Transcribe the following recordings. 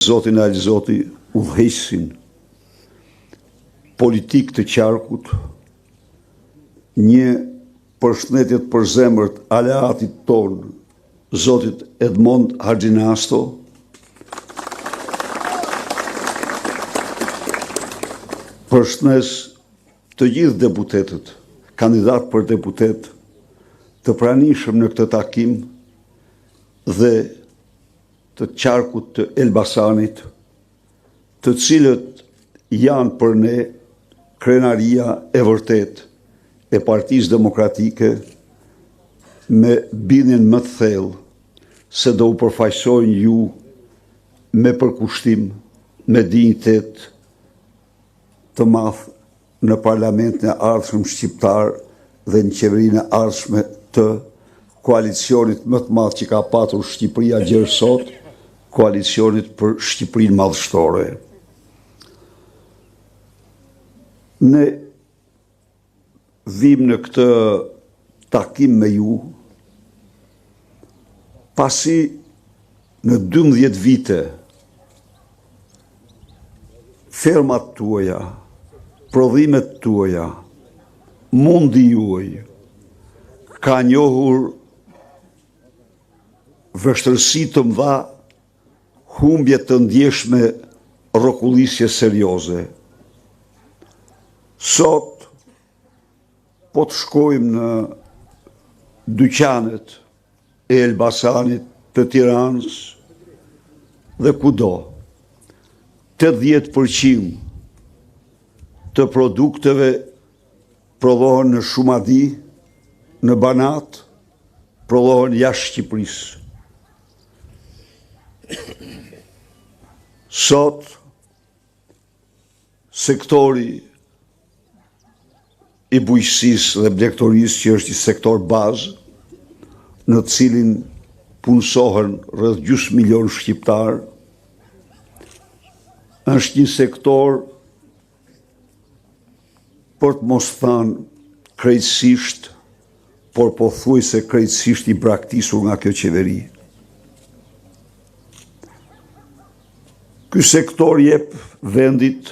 Zotin e Alzoti udhëheqësin politik të qarkut, një përshëndetje për zemërt aleatit ton, Zotit Edmond Haxhinasto, përshëndes të gjithë deputetët, kandidat për deputet të pranishëm në këtë takim dhe të qarkut të Elbasanit, të cilët janë për ne krenaria e vërtet e Partisë Demokratike, me bindjen më të thellë se do u përfaqësojnë ju me përkushtim, me dinjitet të madh në parlamentin e ardhshëm shqiptar dhe në qeverinë e ardhshme të koalicionit më të madh që ka patur Shqipëria gjërë sot, koalicionit për Shqipërinë madhështore. Ne vim në këtë takim me ju pasi në 12 vite fermat tuaja, prodhimet tuaja, mundi juaj ka njohur vështërsi të mëdha, humbje të ndjeshme, rrokullisje serioze. Sot, po të shkojmë në dyqanet e Elbasanit, të Tiranës dhe kudo, 80% të produkteve prodhohen në Shumadi, në Banat, prodhohen jashtë Shqipërisë. Sot, sektori i bujqësisë dhe blegtorisë, që është i sektor bazë, në cilin punësohen rreth 500.000 shqiptar, është një sektor, për të mos thënë krejtësisht, por po thuaj se krejtësisht i braktisur nga kjo qeveri. Ky sektor jep vendit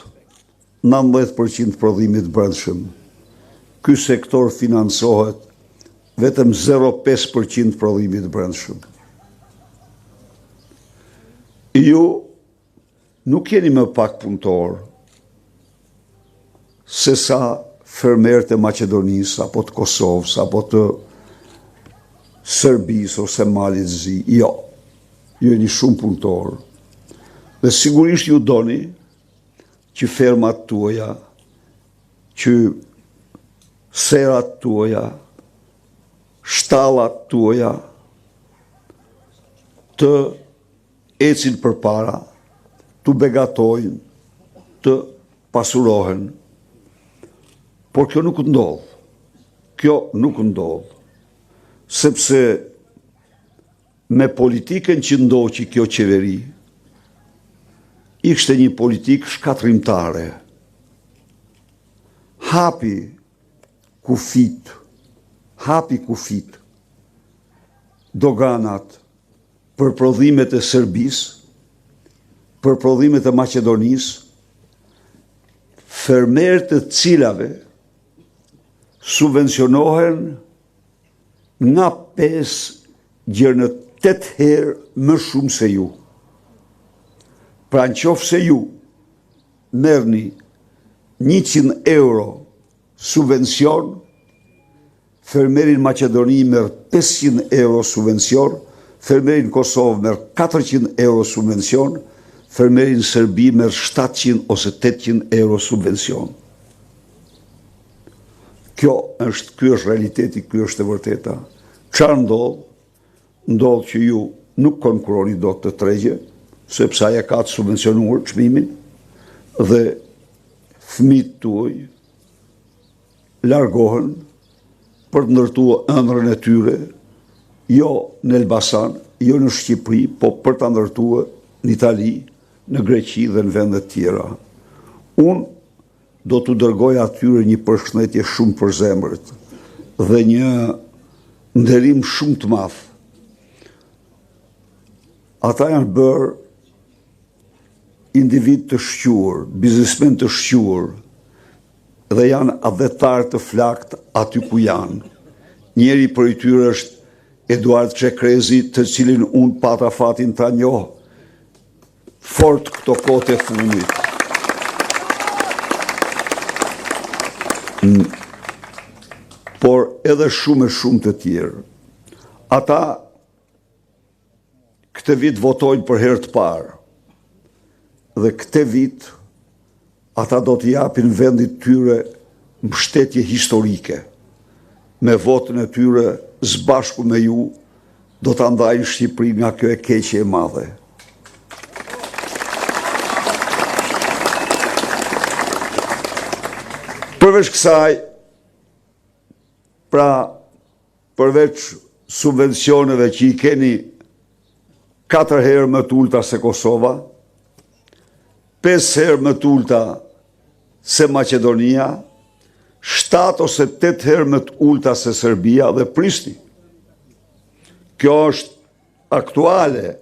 19% prodhimit brendshëm. Ky sektor financohet vetëm 0,5% prodhimit brendshëm. Ju nuk jeni më pak punëtor se sa fermerët e Maqedonisë, apo të Kosovës, apo të Serbisë, ose Malit Zi. Jo, ju jeni shumë punëtor. Dhe sigurisht ju doni që fermat tuaja, që serat tuaja, shtallat tuaja të ecin përpara, të begatojnë, të pasurohen. Por kjo nuk ndodh. Kjo nuk ndodh. Sepse me politikën që ndoqi kjo qeveri, ishte një politikë shkatrimtare. Hapi kufit doganat për prodhimet e Serbisë, për prodhimet e Maqedonisë, fermerët të cilave subvencionohen nga 5 gjërë në 8 herë më shumë se ju. Pra në qoftë se ju merrni 100 euro subvencion, fermerin Maqedoni merr 500 euro subvencion, fermerin Kosovë merr 400 euro subvencion, fermerin Serbi merr 700 ose 800 euro subvencion. Ky është realiteti, ky është e vërteta. Çfarë ndodh? Ndodh që ju nuk konkurroni dot të tregje, sepse aja ka të subvencionuar çmimin dhe fëmijët tuaj largohen për të ndërtuar ëndrrën e tyre, jo në Elbasan, jo në Shqipëri, po për të ndërtuar në Itali, në Greqi dhe në vende të tjera. Unë do t'u dërgoj atyre një përshëndetje shumë përzemërt dhe një nderim shumë të madh. Ata janë bërë individ të shquar, biznesmen të shquar, dhe janë adhetar të flakt aty ku janë. Njeri për i tyre është Eduard Çekrezi, të cilin unë pata fatin ta njoh fort këto kohë e fundit. Por edhe shumë të tjerë. Ata këtë vit votojnë për herë të parë. Dhe këtë vit ata do të japin vendit tyre mbështetje historike. Me votën e tyre së bashku me ju do të ndajnë Shqipëri nga kjo e keqe e madhe. Përveç kësaj, pra përveç subvencioneve që i keni 4 herë më të ulta se Kosova, 5 herë më të ulta se Maqedonia, 7 ose 8 herë më të ulta se Serbia dhe Prishti. Kjo është aktuale,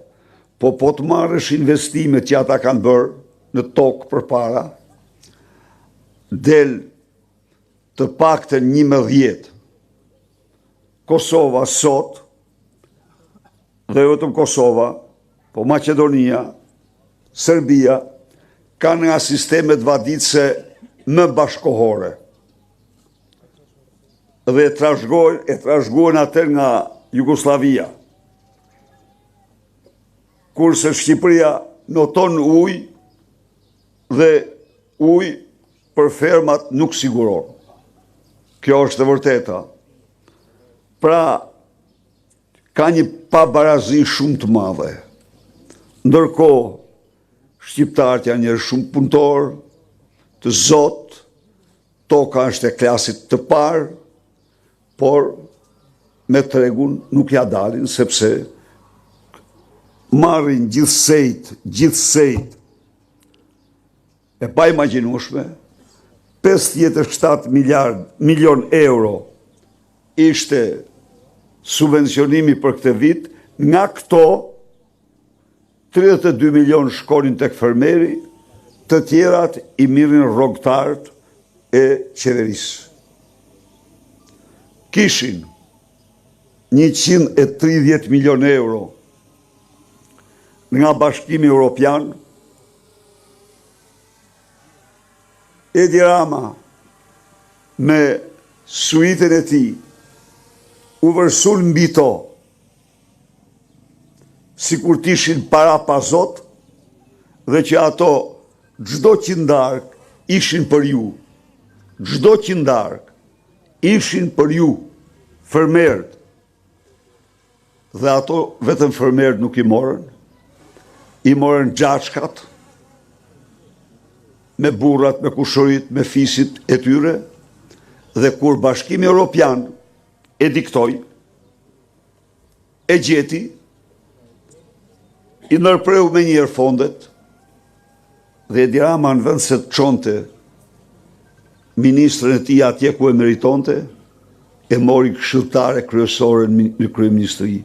po të marrësh investimet që ata kanë bërë në tokë përpara, del të paktën 11. Kosova sot, dhe vetëm Kosova, po Maqedonia, Serbia, kanë nga sistemet vaditëse më bashkohore. Dhe e trashëgojnë atë nga Jugoslavia. Kurse Shqipëria noton ujë dhe ujë për fermat nuk siguron. Kjo është e vërteta. Pra, ka një pabarazi shumë të madhe. Ndërkohë, shqiptarët janë njerëz shumë punëtor, të zot, toka është e klasit të parë, por me tregun nuk ja dalin, sepse marrin gjithsejt, e pa imagjinueshme, 57 milion euro ishte subvencionimi për këtë vit, nga këto 32 milion shkonin tek fermeri, të tjerat i mirrin rrogtarët e qeverisë. Kishin 130 milion euro nga Bashkimi Evropian, Edi Rama me suitën e tij u vërsun mbi to, sikur t'ishin para pazot, dhe që ato çdo qindark ishin për ju. Çdo qindark ishin për ju, fermerët. Dhe ato vetëm fermerët nuk i morën, i morën gjaçkat, me burrat, me kushurit, me fisit e tyre, dhe kur Bashkimi Evropian e diktoi, e gjeti, i nërpreu me njërë fondet, dhe Edi Rama në vend se të çonte ministrën e tij atje ku e meritonte, e mori këshilltare kryesore në kryeministri.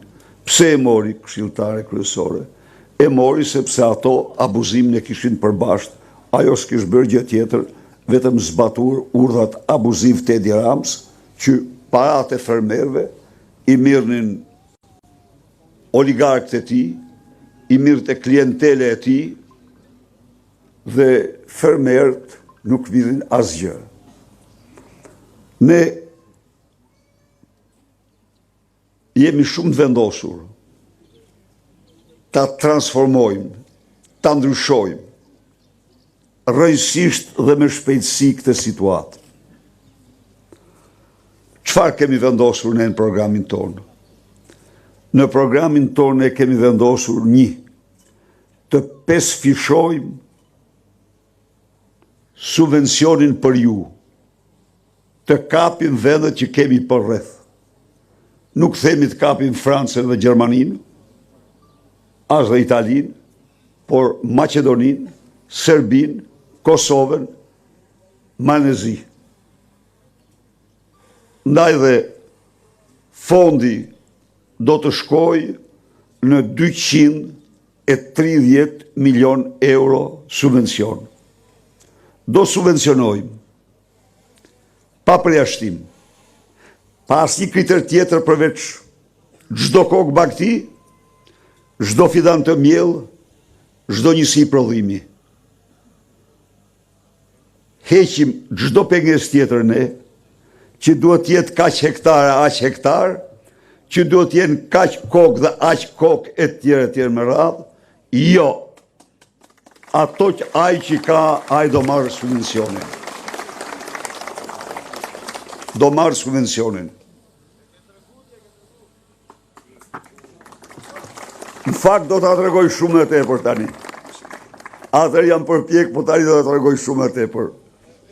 Pse e mori këshilltare kryesore? E mori sepse ato abuzimin e kishin përbashkët. Ajo s'kish bërë gjë tjetër, vetëm zbatur urdhat abuziv të Edi Ramës, që paratë e fermerëve i mirnin oligarkët e tij, i mirët e klientele e tij, dhe fermerët nuk vidhin asgjë. Ne jemi shumë të vendosur ta transformojmë, ta ndryshojmë rrëjësisht dhe me shpejtësi këtë situatë. Çfarë kemi vendosur ne në programin tonë? Në programin tonë ne kemi vendosur të pesfishojmë subvencionin për ju, të kapim vendet që kemi për rreth. Nuk themi të kapim Francën dhe Gjermaninë, as dhe Italinë, por Maqedoninë, Serbinë, Kosovën, Malezi. Ndaj dhe fondi do të shkojë në 200 30 milion euro subvencion. Do subvencionojmë, pa përjashtim, pa asnjë kriter tjetër përveç çdo kokë bagti, çdo fidan të miell, çdo njësi prodhimi. Heqim çdo pengesë tjetër ne, që duhet jetë kaq hektar, që duhet jenë kaq kokë dhe aq kokë e tjerë me radhë. Jo, ato që ai që ka, ai do marrë subvencionin. Do marrë subvencionin. Në fakt do të tregoj shumë e tepër tani. Atër jam përpjek, po tani do të tregoj shumë e tepër.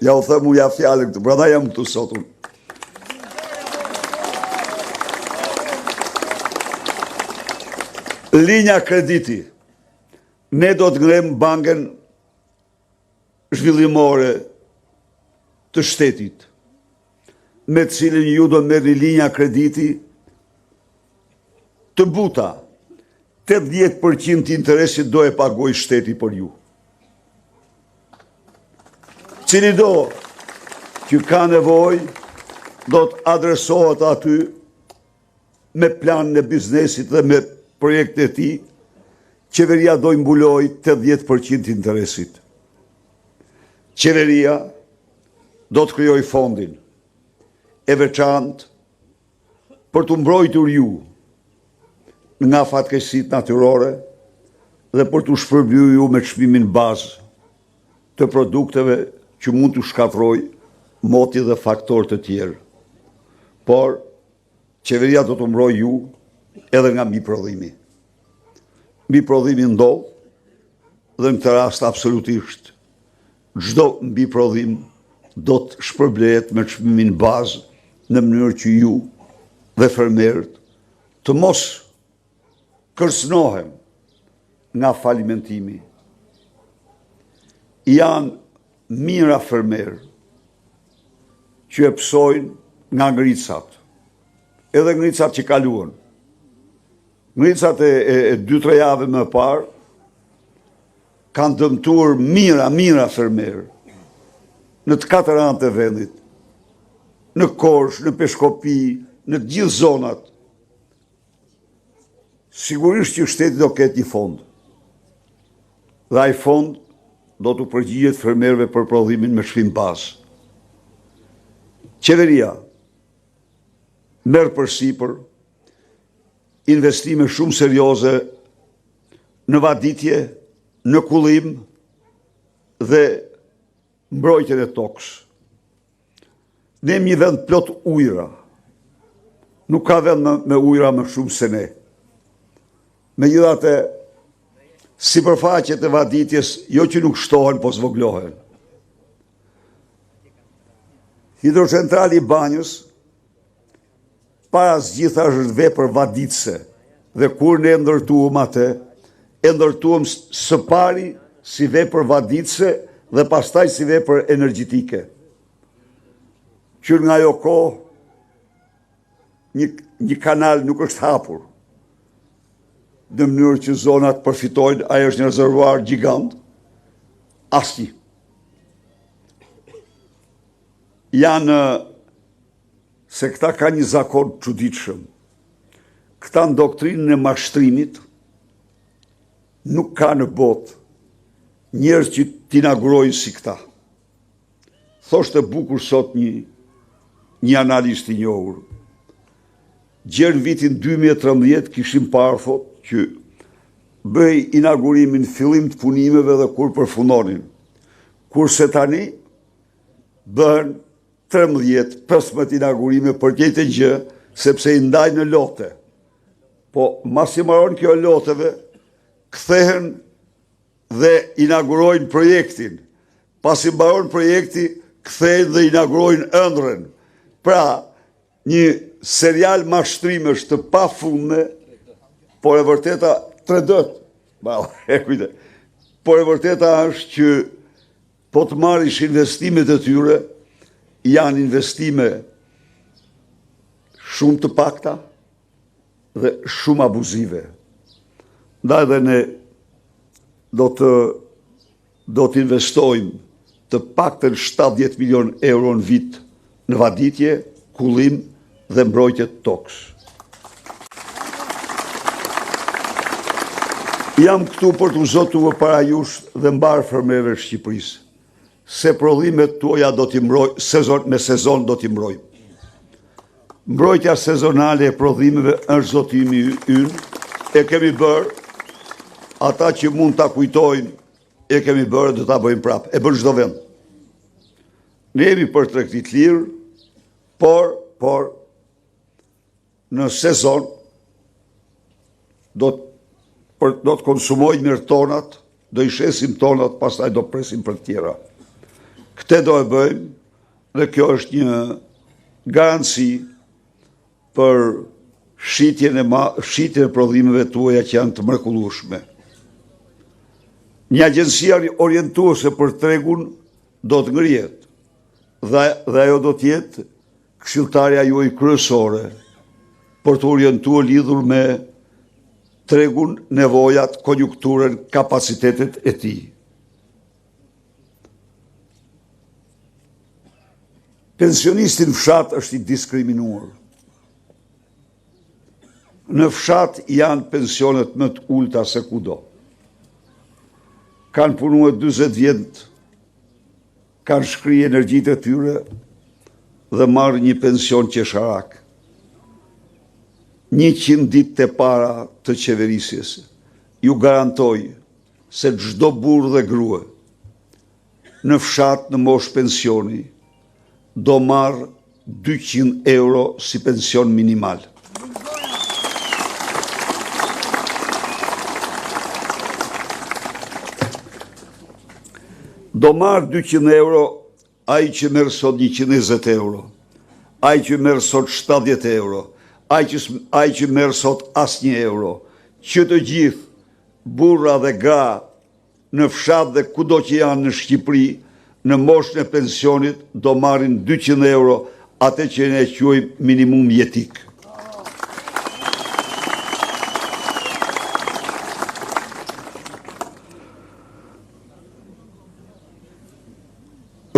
Ja u them uja fjalën këtu, prandaj jam këtu sot unë. Linja krediti. Ne do të ngrem bankën zhvillimore të shtetit, me të cilën ju do merrni linja krediti të buta. 80% të interesit do e pagoj shteti për ju. Cili do që ka nevojë do të adresohet aty me planin e biznesit dhe me projekte e tij. Qeveria do i mbuloj 80% interesit. Qeveria do të krijoj fondin e veçantë për të mbrojtur ju nga fatkeqësitë natyrore dhe për të shpërblyer ju me çmimin bazë të produkteve që mund të shkatërrojë moti dhe faktorë të tjerë. Por qeveria do të mbrojë ju edhe nga mbiprodhimi. Mbiprodhimi ndodh dhe në këtë rast absolutisht çdo mbiprodhim do të shpërblehet me çmimin bazë në mënyrë që ju dhe fermerët të mos kërcënohen nga falimentimi. Janë mijëra fermerë që e psojnë nga ngricat, edhe ngricat që kaluan. Ngricat e 2-3 javë më parë kanë dëmtuar mijëra fermerë në të 4 anët e vendit, në Korçë, në Peshkopi, në të gjithë zonat. Sigurisht që shteti do ketë një fond. Dhe ai fond do të përgjigjet fermerëve për prodhimin me çmim bazë. Qeveria merr përsipër investime shumë serioze në vaditje, në kullim dhe mbrojtjen e tokës. Ne jemi një vend plot ujëra. Nuk ka vend me ujëra më shumë se ne. Megjithatë, sipërfaqet e vaditjes jo që nuk shtohen, po zvoglohen. Hidrocentrali i Banjës para zgjitha është vepër vaditëse, dhe kur ne ndërtuam atë, e ndërtuam së pari si vepër vaditëse dhe pastaj si vepër energjetike. Që nga ajo kohë një kanal nuk është hapur në mënyrë që zonat përfitojnë, ai është një rezervuar gjigant, asnjë. Janë se këta ka një zakon çuditshëm. Këta në doktrinën e mashtrimit nuk ka në botë njerëz që t'inaugurojnë si këta. Thoshte bukur sot një analist i njohur. Gjerë vitin 2013 kishim parë thot që bëj inaugurimin fillim të punimeve dhe kur përfundonin. Kurse tani bën 13-15 inaugurime për këtë gjë, sepse i ndajnë në lote. Po, mas i maron kjo loteve, kthehen dhe inaugurojnë projektin. Pas i mbaron projekti, kthehen dhe inaugurojnë ëndrrën. Pra, një serial mashtrimesh të pafundme, por e vërteta 3D. Por e vërteta është që po të marrish investimet e tyre, janë investime shumë të pakta dhe shumë abuzive. Ndaj dhe ne do të investojmë të paktën 70 milion euro në vit në vaditje, kullim dhe mbrojtje të tokës. Jam këtu për të zotuar para jush dhe mbar fermerëve të Shqipërisë, se prodhimet tuaja do t'i mbrojmë, me sezon do t'i mbrojmë. Mbrojtja sezonale e prodhimeve është zotimi ynë, e kemi bërë, ata që mund t'a kujtojnë, e kemi bërë dhe t'a bëjmë prapë, e bërë çdo vend. Ne jemi për tregtit lirë, por në sezon do të konsumojnë mirë tonat, do i shesim tonat, pastaj do presim për tjera. Këte do e bëjmë dhe kjo është një garanci për shitjen e prodhimeve tuaja që janë të mrekullueshme. Një agjenci orientuese për tregun do të ngrihet dhe ajo do të jetë këshilltarja juaj kryesore për të orientuar lidhur me tregun, nevojat, konjunkturën, kapacitetet e tij. Pensionisti në fshat është i diskriminuar. Në fshat janë pensionet më të ulta se kudo. Kanë punuar 40 vjet, kanë shkri energjitë e tyre dhe marrë një pension qesharak. 100 ditë e para të qeverisjes. Ju garantoj se çdo burrë dhe grua në fshat në moshë pensioni do marrë 200 euro si pension minimal. Do marrë 200 euro ai që merr sot 120 euro, ai që merr sot 70 euro, ai që merr sot asnjë euro, që të gjithë burra dhe gra në fshat dhe kudo që janë në Shqipëri, në moshën e pensionit do marrin 200 euro, atë që ne quajmë minimum jetik.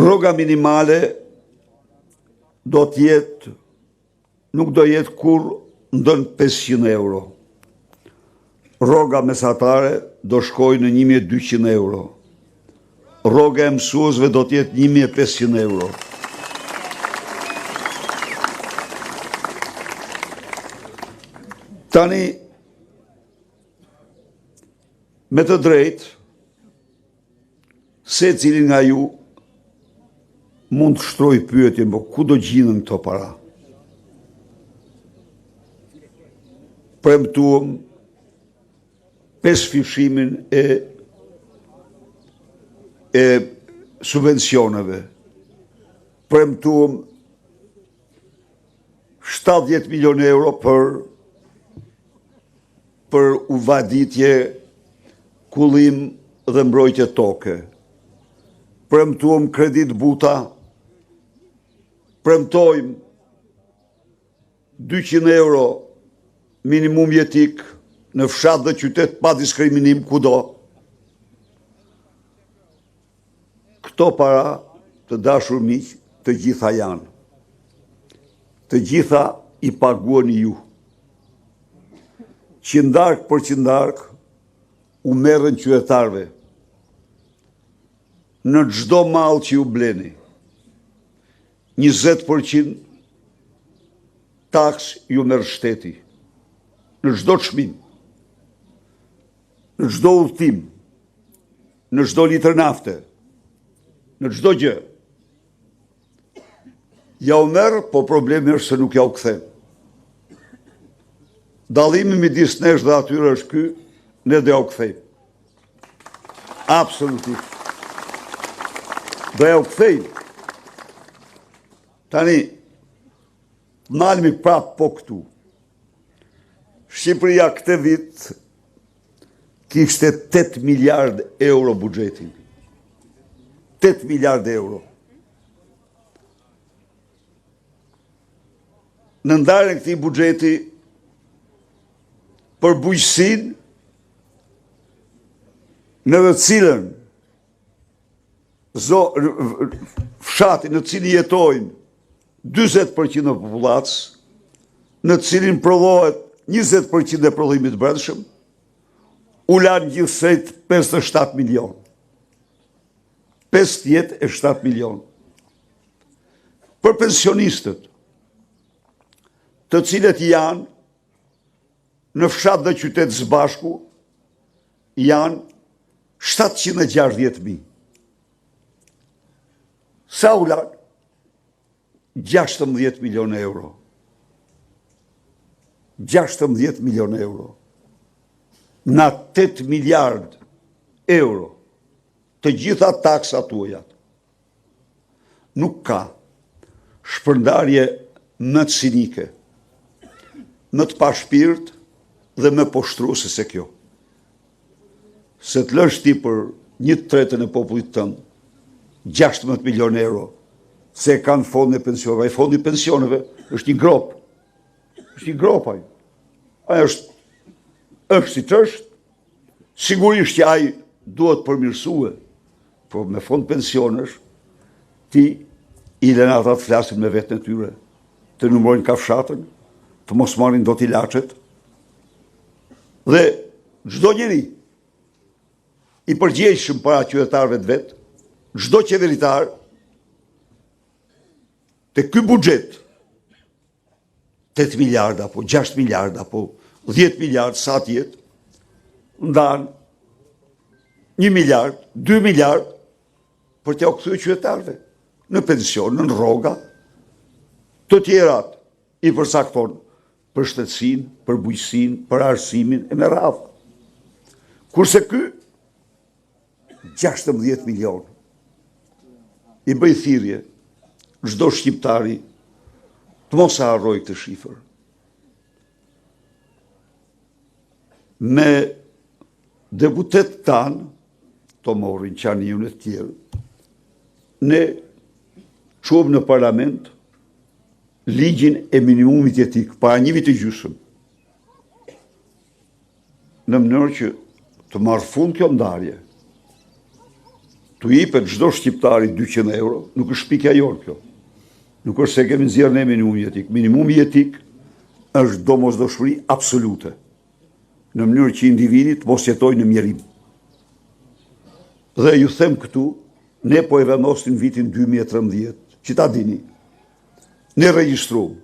Rroga minimale do të jetë, nuk do jetë kur ndën 500 euro. Rroga mesatare do shkojë në 1200 euro. Rroga e mësuesve do të jetë 1500 euro. Tani, me të drejtë, secili nga ju mund të shtroj pyetjen, po ku do gjinen këto para? Premtuam 5 fishimin e subvencioneve. Premtuam 70 milion euro për uvaditje, kullim dhe mbrojtje toke. Premtuam kredit buta, premtojmë 200 euro minimum jetik në fshat dhe qytet pa diskriminim kudo. Këto para, të dashur miq, të gjitha janë. Të gjitha i paguani ju. Qindark për qindark u merren qytetarëve. Në çdo mall që ju bleni, 20% taks ju merr shteti. Në çdo çmim, në çdo udhtim, në çdo litër nafte, në çdo gjë. Ja u merr, po problemi është se nuk ja u kthen. Dallimi midis nesh dhe atyre është ky, ne do ja u kthejmë. Absolutisht. Do ja u kthejmë. Tani, nalmi prap po këtu. Shqipëria këtë vit kishte 8 miliard euro buxhetin. 8 miliard euro. Në ndarjen e këtij buxheti për bujqësinë në të cilën fshati në cilin jetojnë 40% e popullatës, në cilin prodhohet 20% e prodhimit brendshëm, u lanë gjithsejt 57 milion. 57 milion. Për pensionistët, të cilët janë në fshat dhe qytet së bashku, janë 760.000. Sa u lanë? 16 milion euro. 16 milion euro. Na 8 miliard euro të gjitha taksat tuajat. Nuk ka shpërndarje më të cinike, më të pashpirt dhe më poshtruese se kjo. Se të lësh ti për 1/3 e popullit tënd 16 milion euro, se kanë fondin e pensioneve. Ai fondi i pensioneve është një grop. Është një grop ai. Ai është si që është. Sigurisht që ai duhet përmirësue, por me fond pensionesh, ti i lënë ata të flasin me vetën e tyre, të numërojnë kafshatën, të mos marrin dot ilaçet. Dhe çdo njeri i përgjegjshëm para qytetarëve të vet, çdo qeveritar te ky buxhet 8 miliarda apo 6 miliarda apo 10 miliard sa të jetë, ndan 1 miliard, 2 miliard për t'ia kthyer qytetarëve në pension, në rroga, të tjerat i përcakton për shtetësinë, për bujqësinë, për arsimin e me radhë. Kurse ky 16 milion i bëj thirrje çdo shqiptari të mos e harroj këtë shifër. Me deputet tanë, to morin Qaniun e të tjerë, ne çuam në parlament ligjin e minimumit jetik, para 1 vit e gjysmë, në mënyrë që të marrë fund kjo ndarje. Të jepet çdo shqiptari 200 euro, nuk është pikja jonë kjo. Nuk është se kemi nxjerrë ne minimumi jetik. Minimumi jetik është domosdoshmëri absolute, në mënyrë që individit mos jetojnë në mjerim. Dhe ju them këtu, ne po e vendosim vitin 2013, që ta dini. Ne regjistruam,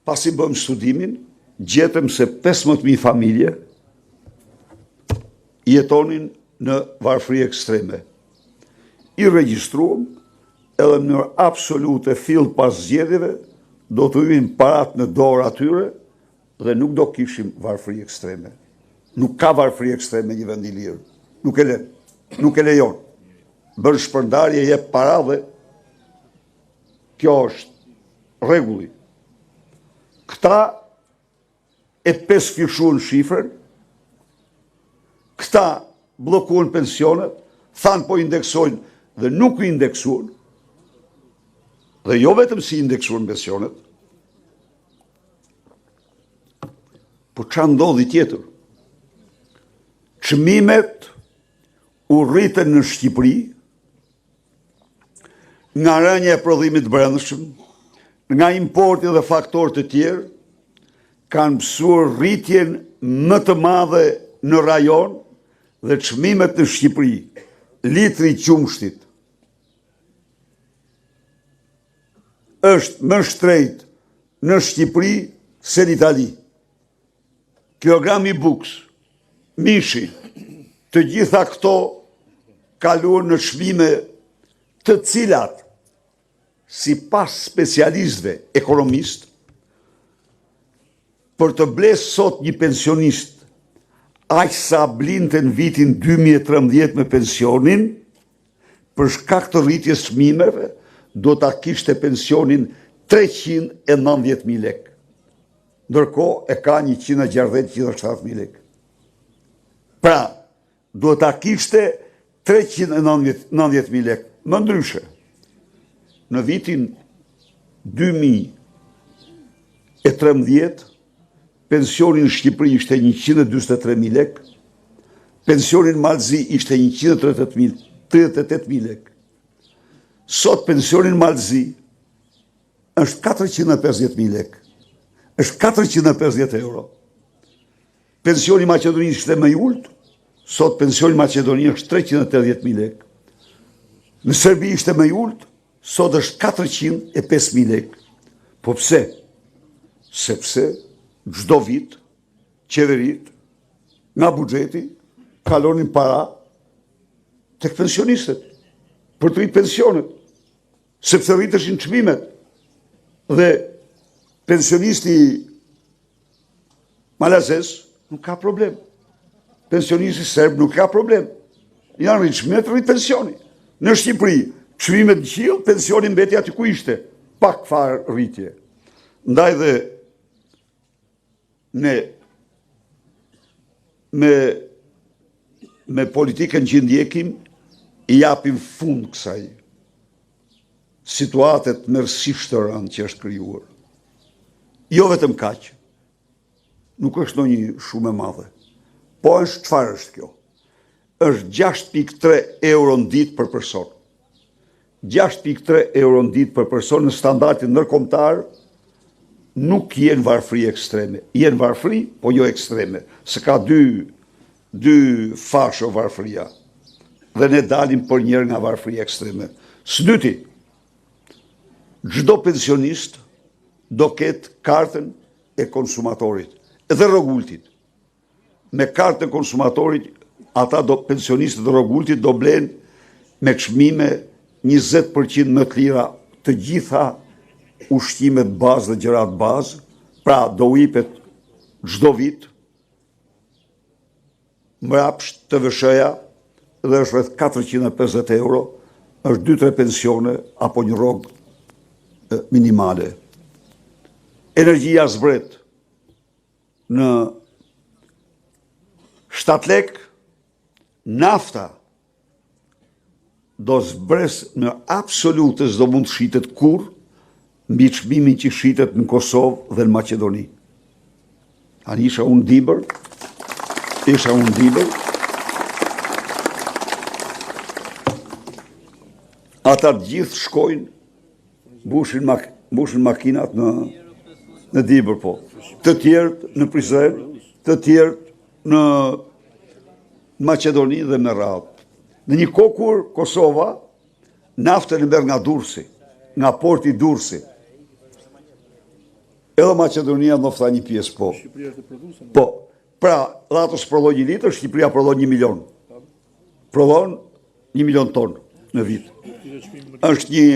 pasi bëm studimin, gjetëm se 15.000 familje jetonin në varfëri ekstreme. I regjistruam, edhe në mënyrë absolute fill pas zgjedhjeve, do të hyjnë parat në dorë atyre dhe nuk do kishim varfëri ekstreme. Nuk ka varfëri ekstreme një vend i lirë. Nuk e lejon. Bën shpërndarje, jep para dhe kjo është rregulli. Këta e pesfishuan shifrën, këta bllokuan pensionet, thanë po indeksojnë dhe nuk i indeksuan, dhe jo vetëm si indeksuan pensionet, po çfarë ndodhi tjetër? Çmimet u rritën në Shqipëri nga rënja e prodhimit brendshëm, nga importi dhe faktorë të tjerë, kanë mësuar rritjen më të madhe në rajon dhe çmimet në Shqipëri, litri i qumshtit është më shtrejt në Shqipëri se në Itali. Kilogrami buks, mishi, të gjitha këto kaluan në çmime të cilat, si pas specialistëve ekonomist, për të bles sot një pensionist, aq sa blinte në vitin 2013 me pensionin, për shkak të rritjes çmimeve, do ta kishte pensionin 390.000 lek. Ndërkohë e ka 160.000 lek. Pra, do ta kishte 390.000 lek. Më ndryshe, në vitin 2013, pensioni në Shqipëri ishte 143.000 lek, pensioni në Malzi ishte 138.000 lek. Sot pensioni në Malzi është 450.000 lek, është 450 euro. Pensioni në Maqedoni ishte më i ulët, sot pensioni në Maqedoni është 380.000 lek. Në Serbi ishte më i ulët, sot është 405.000 lek. Po pse? Sepse çdo vit qeverit nga buxheti kalonin para tek pensionistët për të rritë pensionet, sepse rriteshin çmimet dhe pensionisti malazes nuk ka problem. Pensionisti serb nuk ka problem. Janë rritë çmimet, rritë pensioni. Në Shqipëri, çmimet në qiell, pensioni mbeti aty ku ishte, pak farë rritje. Ndaj dhe ne me politikën që ndjekim i japim fund kësaj situatet mërësisht të rëndë që është krijuar. Jo vetëm kaq. Nuk është ndonjë shumë e madhe. Po është çfarë është kjo? Është 6.3 euro në ditë për person. 6.3 euro në ditë për person në standardin ndërkombëtar nuk jenë varfëri ekstreme. Jenë varfëri, po jo ekstreme. Se ka dy fashë varfëria. Dhe ne dalim për njërë nga varfëri ekstreme. Së dyti, çdo pensionist do ketë kartën e konsumatorit dhe rrogultit. Me kartën e konsumatorit, ata pensionistët dhe rrogultit do blenë me çmime 20% më të lira të gjitha ushqimet bazë dhe gjërat bazë, pra do u jepet çdo vit mbrapsht të TVSH-ja dhe është rreth 450 euro, është 2-3 pensione apo një rrogë minimale. Energjia zbret në 7 lek, nafta do zbres në absolute s'do mund të shitet kur mbi çmimin që shitet në Kosovë dhe në Maqedoni. Tani isha unë Dibër, ata gjithë shkojnë, mbushin makinat në Dibër, po. Të tjerët në Prizren, të tjerët në Maqedoni dhe me radhë. Në një kohë kur Kosova naftën e merr nga Durrësi, nga porti Durrësi. Edhe Maqedonia nofta një pjesë, po. Po, pra, dhe ato s'prodhon 1 litër, Shqipëria prodhon 1 milion. Prodhon 1 milion tonë në vit. Është një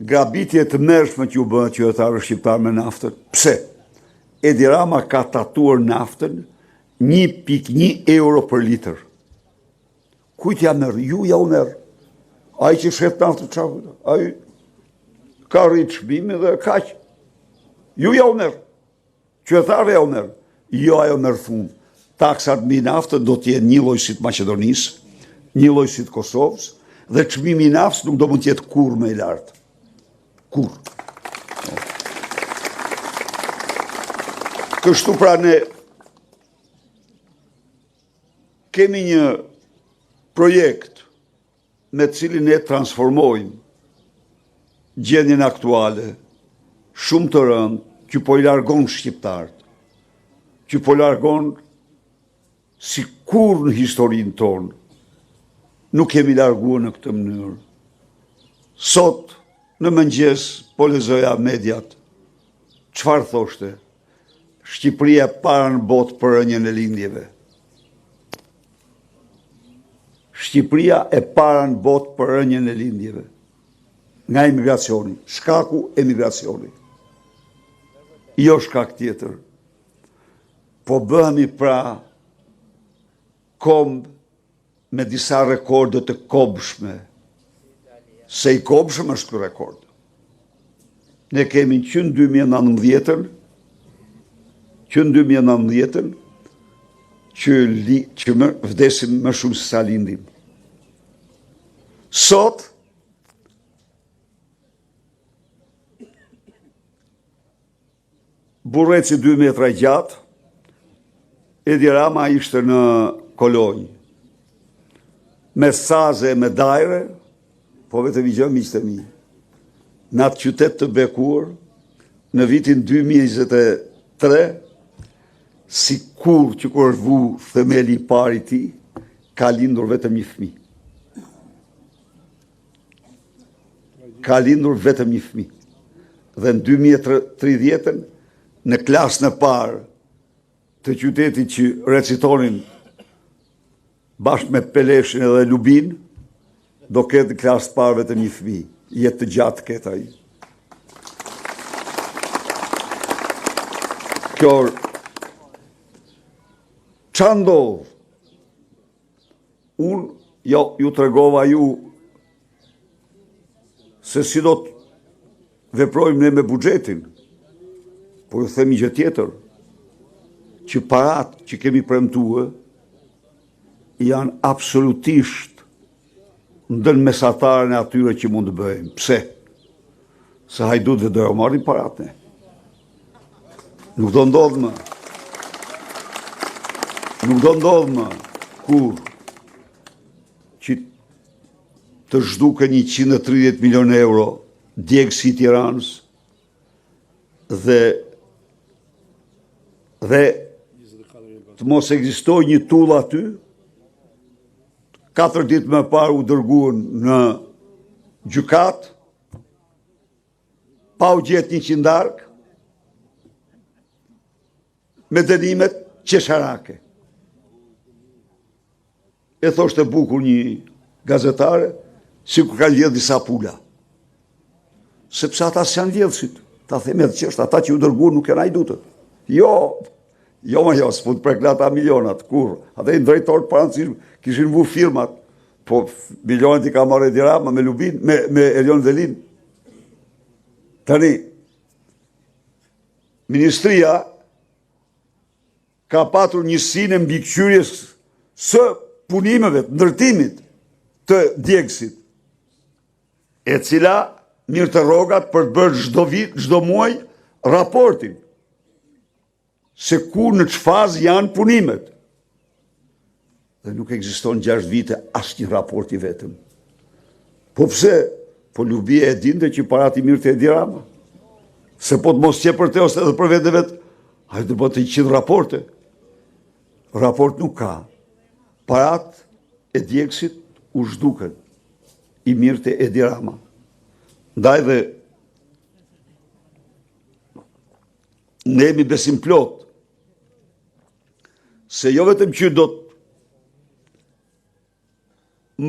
grabitje të mërshme që u bënë qytetarëve shqiptar me naftën. Pse? Edi Rama ka tatuar naftën 1.1 euro për litër. Kujt ja merr? Ju ja u merr. Ai që shet naftën çfarë? Ai ka rritë çmime dhe kaq. Ju ja u merr. Qytetarëve ja u merr. Jo ajo merr fund. Taksat mbi naftën do të jenë një lloj si të Maqedonisë, një lloj si të Kosovës, dhe çmimi i naftës nuk do mund të jetë kurrë më i lartë. Kurrë. Kështu pra ne kemi një projekt me cilin ne transformojmë gjendjen aktuale, shumë të rëndë, që po i largon shqiptarët, që po largon si kur në historinë tonë, nuk kemi larguar në këtë mënyrë. Sot, në mëngjes, po lexoja mediat, çfarë thoshte? Shqipëria e para në botë për rënien e lindjeve. Shqipëria e para në botë për rënien e lindjeve. Nga emigracioni, shkaku emigracioni. Jo shkak tjetër. Po bëhemi pra komb me disa rekorde të kobshme. Se i kobshëm është ky rekord. Ne kemi që në 2019-ën, që vdesim më shumë se sa lindim. Sot, Burreci 2 metra gjatë, Edi Rama ishte në kolonjë. Me saze, me dajre, po vetëm i gjë miqtë e mi. Në atë qytet të bekur, në vitin 2023, si kur që kur është vu themeli i pari ti, ka lindur vetëm një fëmijë. Ka lindur vetëm një fëmijë. Dhe në 2030, në klasën e parë të qytetit që recitonin bashkë me Peleshin edhe Lubin, do ketë në klasë parë vetëm një fëmijë. Jetë të gjatë ketë ai. Kjo, qa ndodhë? Unë ju të regova ju se si do të veprojmë ne me buxhetin, por ju themi gjë tjetër, që parat që kemi premtuar janë absolutisht ndën mesatarën e atyre që mund të bëjmë. Pse? Se hajdutëve do e marrin parat ne. Nuk do ndodhë më. Nuk do ndodhë më kur që të zhduke 130 milion euro djegësi Tiranës dhe të mos ekzistoj një tull aty, 4 ditë më parë u dërguan në gjykat, pa u gjetë një qindark, me dënimet qesharake. E thoshte bukur një gazetare, si ku ka lidhë disa pula. Sepse ata s'janë lidhësit. Ta theme të qështë, ata që u dërguan nuk e najdutët. Jo, s'pun të prekla ata milionat, kur? Ata i drejtorë parancishmë, kishin vu firmat, po milionat i ka marrë Edi Rama me Lubin, me Elion Velin. Tani, Ministria ka patur njësinë e mbikëqyrjes së punimeve, të ndërtimit të djegësit, e cila mirë të rogat për të bërë çdo vit, çdo muaj raportin se ku në ç'fazë janë punimet. Dhe nuk ekziston 6 vite asnjë raport i vetëm. Po pse? Po Lubia e dinte që parat i mirë të Edi Rama. Se po të mos qe për te ose edhe për vete vetë, hajde të bëtë 100 raporte. Raport nuk ka. Parat e djegësit u zhduken i mirë të Edi Rama. Ndaj dhe ne jemi besim plot se jo vetëm që do të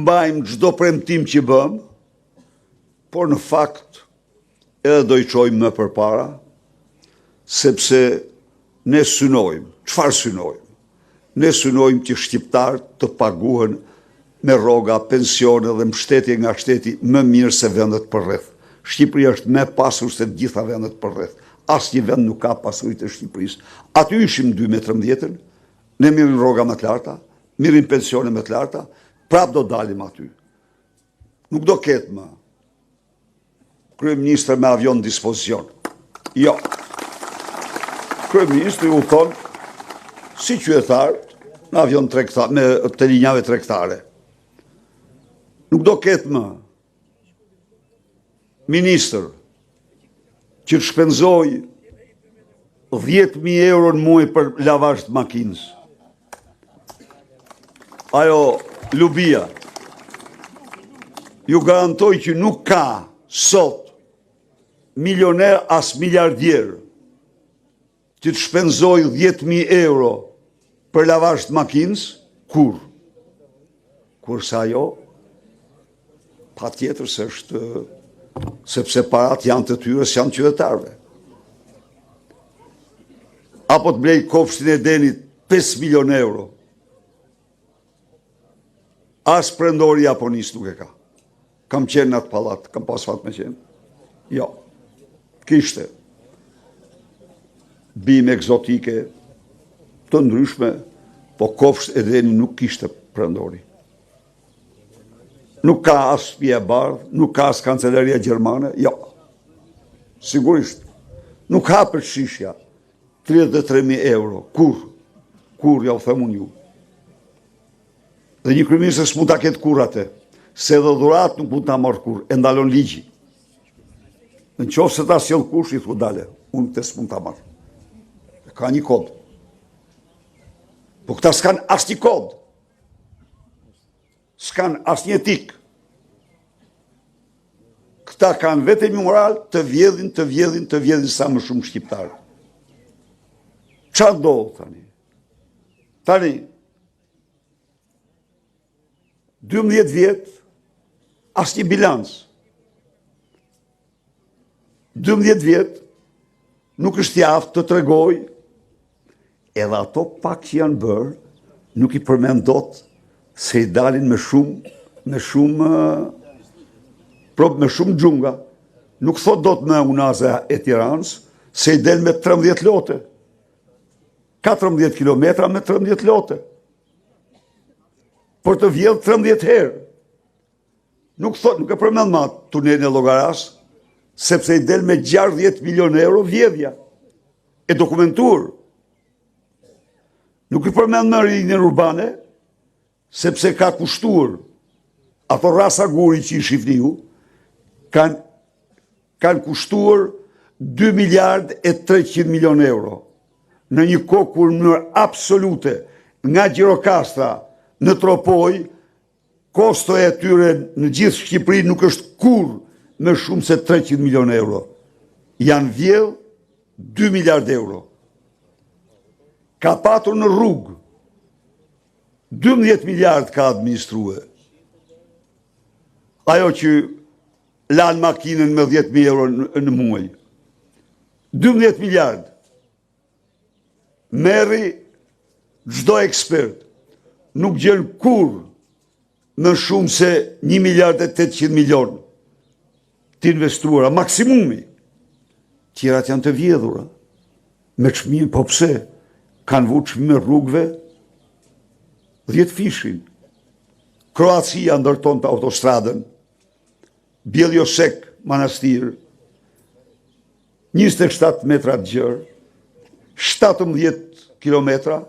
mbajmë çdo premtim që bëm, por në fakt edhe do i çojmë më përpara, sepse ne synojmë. Çfarë synojmë? Ne synojmë që shqiptarët të paguhen me rroga, pensione dhe mbështetje nga shteti më mirë se vendet përreth. Shqipëria është më pasur se të gjitha vendet përreth. Asnjë vend nuk ka pasuritë e Shqipërisë. Aty ishim 2013, ne mirën rroga më të larta, mirën pensione më të larta, prap do dalim aty. Nuk do ketë më kryeministër me avion në dispozicion. Jo. Kryeministri u thonë si qytetar në avion me të linjave tregtare. Nuk do ketë më ministër që të shpenzoj 10.000 euro në muaj për lavazh të makinës. Ajo Lubia ju garantoj që nuk ka sot milioner as miliardier që të shpenzoj 10.000 euro për lavazh të makinës, kur? Kurse ajo, pa tjetër se është, sepse parat janë të tyre, janë qytetarëve. Apo të blej kopshtin e Denit 5 milion euro. As prendori japonis nuk e ka. Kam qenë në atë pallat, kam pas fat me qenë. Jo, kishte bime egzotike të ndryshme, po kopsht e Denit nuk kishte prendori. Nuk ka as shtëpia e bardhë, nuk ka as kancelaria gjermane, jo. Sigurisht. Nuk hapet shishja 33.000 euro. Kur, ja u them unë ju. Dhe një kryeministër s'mund ta ketë kur atë, se dhe dhurat nuk mund ta marrë kur, e ndalon ligji. Në qoftë se ta sjell kush, i thu dale, unë të s'mund ta marrë. Ka një kod. Po këta s'kan asnjë kod. S'kan asnjë etik. Këta kanë vetëm një moral të vjedhin sa më shumë shqiptarë. Qa do, tani? Tani, 12 vjetë, asnjë bilans. 12 vjetë, nuk është jaftë të tregoj, edhe ato pak që janë bërë, nuk i përmend dot se i dalin me shumë xhunga. Nuk thot dot në Unaza e Tiranës, se i del me 13 lote. 14 kilometra me 13 lote. Por të vjedh 13 herë. Nuk e përmend ma tunelin e Llogaras, sepse i del me 60 milion euro vjedhja. E dokumentuar. Nuk i përmend më rinjën urbane, sepse ka kushtuar. Ato rasa guri që i shifni ju, kanë kushtuar 2 miliard e 300 milion euro. Në një kohë kur në mënyrë absolute nga Gjirokastra në Tropoj, kosto e tyre në gjithë Shqipërinë nuk është kur më shumë se 300 milion euro. Janë vjedh 2 miliard euro. Ka patur në rrugë 12 miliard ka administrue. Ajo që lanë makinën me 10.000 euro në muaj. 12 miliard. Merri çdo ekspert. Nuk gjen kur më shumë se 1 miliard e 800 milion të investuara, maksimumi. Tjerat janë të vjedhura. Me çmime, po pse? Kanë vu çmime rrugëve 10 fishin. Kroacia ndërton të autostradën, Bjeljosek Manastir, 27 metra të gjerë, 17 kilometra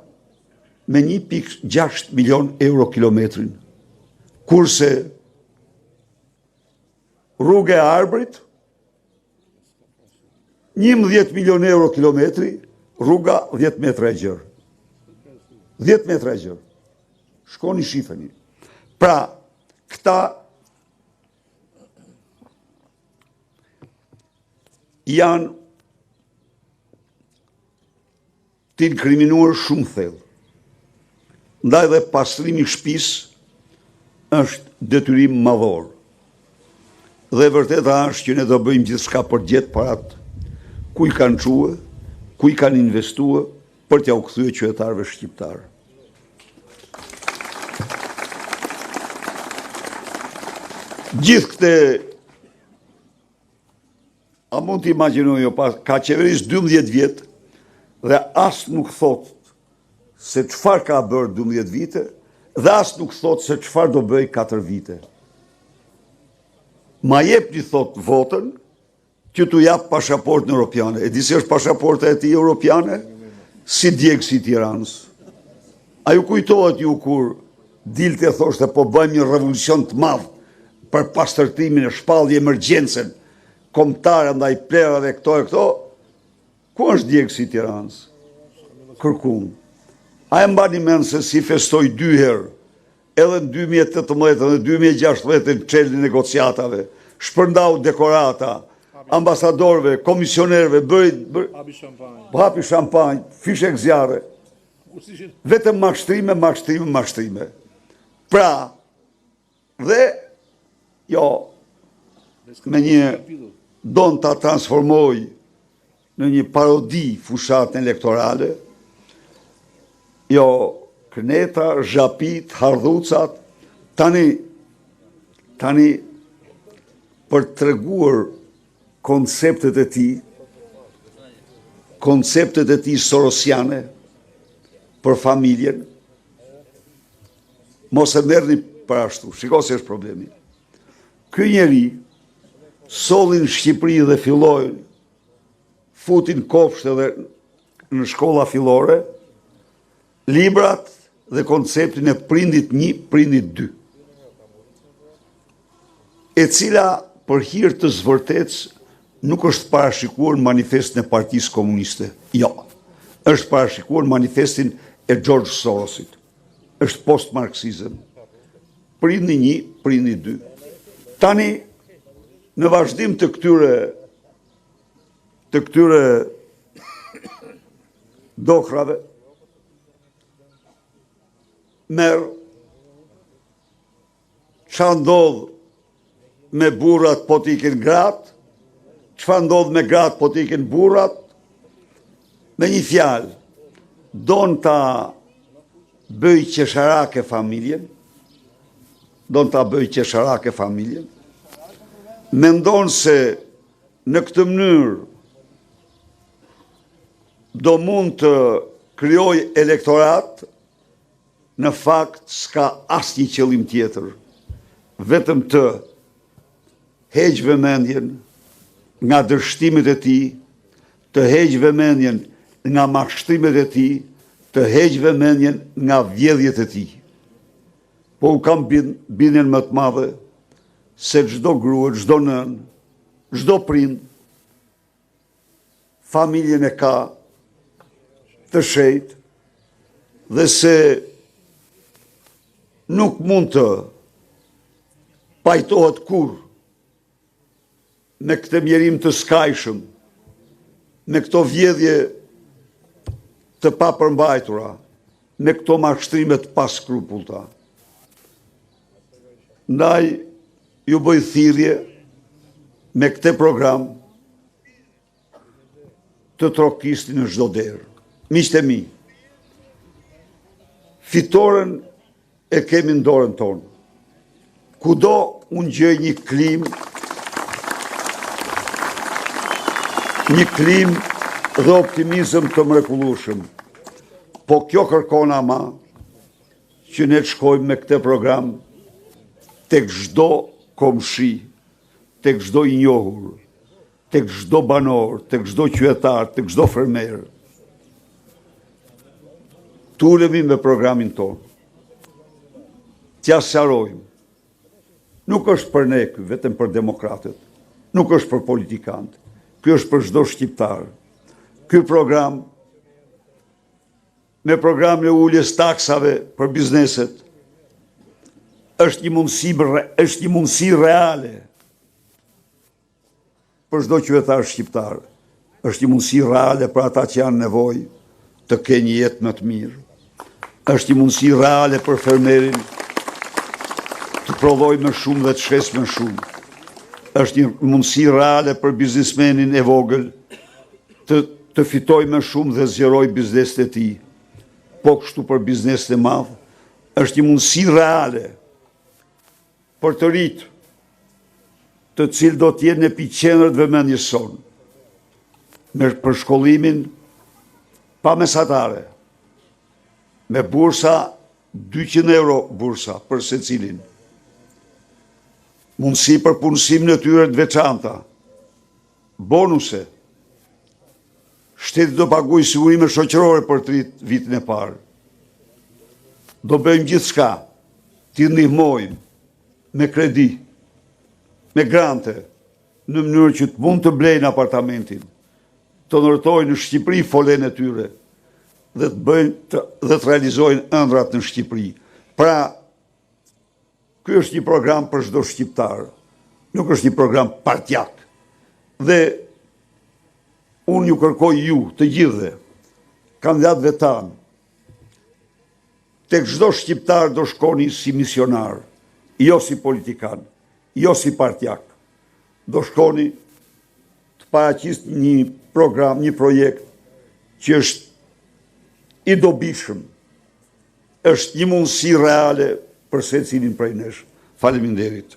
me 1.6 milion euro kilometrin. Kurse rrugë e Arbrit, 11 milion euro kilometri, rruga 10 metra e gjerë. 10 metra e gjerë. Shkoni shifeni. Pra, këta janë të inkriminuar shumë thellë. Ndaj dhe pastrimi shtëpisë është detyrim madhor. Dhe vërteta është që ne do bëjmë gjithçka për gjetë parat ku i kanë çuar, ku i kanë investuar për t'ia u kthyer qytetarëve shqiptarë. Gjithë këte, a mund të imagjinoj, ka qeverisë 12 vjetë dhe asë nuk thot se çfarë ka bërë 12 vite dhe asë nuk thot se çfarë do bëj 4 vite. Ma jepni thot votën që t'u jap pasaportën europiane. E di se është pasaporta e tij europiane? Si djegësi i Tiranës. A ju kujtohet ju kur dilte e thoshte po bëjmë një revolucion të madh për pastërtimin e shpallje emergjencen kombëtare ndaj plerave këto e këto? Ku është djegësi i Tiranës? Kërkum. A e mbani mend se si festoi 2 herë, edhe në 2018 dhe 2016 në çelin e negociatave, shpërndau dekorata, ambasadorëve, komisionerëve, hapi shampanjë, fishek zjarre. Vetëm mashtrime. Pra, dhe jo, me një don ta transformoj në një parodi fushatën elektorale, jo, Këneta, Zhapit, Hardhucat, tani për të treguar konceptet e tij sorosiane për familjen, mos e merrni për ashtu, shiko se është problemi. Ky njeri sollin Shqipëri dhe fillojnë, futin kopshte dhe në shkolla fillore librat dhe konceptin e prindit 1, prindit 2, e cila për hir të zvërtetës nuk është parashikuar në manifestin e Partisë Komuniste. Jo, është parashikuar në manifestin e George Sorosit. Është post-marksizëm. Prindi 1, prindi 2. Tani, në vazhdim të këtyre dokrave, merë që ndodhë me burrat po t'ikin gratë, që ndodhë me gratë po t'ikin burrat, me një fjalë, donë ta bëj qesharake familjen, mendon se në këtë mënyrë do mund të krijoj elektorat, në fakt s'ka asnjë qëllim tjetër, vetëm të heqë vëmendjen nga dështimet e tij, të heqë vëmendjen nga mashtrimet e tij, të heqë vëmendjen nga vjedhjet e tij. Po u kam bindjen më të madhe se çdo grua, çdo nën, çdo prind familjen e ka të shejt dhe se nuk mund të pajtohet kur me këtë mjerim të skajshëm, me këto vjedhje të papërmbajtura, me këto mashtrimet pa skrupullta. Ndaj ju bëj thirrje me këtë program të trokisti në çdo derë. Miqtë e mi, fitoren e kemi në dorën tonë. Kudo unë gjej një klim dhe optimizëm të mrekullueshëm. Po kjo kërkon ama që ne të shkojmë me këtë program tek çdo komshi, tek çdo i njohur, tek çdo banor, tek çdo qytetar, tek çdo fermer. Tulemi me programin tonë. T'ja sqarojmë. Nuk është për ne ky, vetëm për demokratët. Nuk është për politikanët. Ky është për çdo shqiptar. Ky program, me programin e uljes taksave për bizneset, është një mundësi reale për çdo qytetar shqiptar. Është një mundësi reale për ata që janë nevojë të kenë një jetë më të mirë. Është një mundësi reale për fermerin të prodhoj më shumë dhe të shes më shumë. Është një mundësi reale për biznesmenin e vogël të fitoj më shumë dhe zgjeroj biznesin e tij. Po kështu për biznesin e madh, është një mundësi reale për të rinjt, të cilë do të jenë në epicentër të vëmendjes sonë, me përshkollimin pa mesatare, me bursa 200 euro bursa për secilin, mundësi për punësim në tyre të veçanta, bonuse, shteti do paguajë sigurime shoqërore për 3 vitin e parë. Do bëjmë gjithçka, t'i ndihmojmë me kredi, me grante, në mënyrë që të mund të blejnë apartamentin, të ndërtojnë në Shqipëri folen e tyre dhe të realizojnë ëndrat në Shqipëri. Pra, ky është një program për çdo shqiptar, nuk është një program partjak. Dhe unë ju kërkoj ju, të gjithëve, kandidatëve tanë, tek çdo shqiptar do shkoni si misionar, jo si politikan, jo si partjak. Do shkoni të paraqisni një program, një projekt që është i dobishëm, është një mundësi reale për secilin prej nesh. Faleminderit.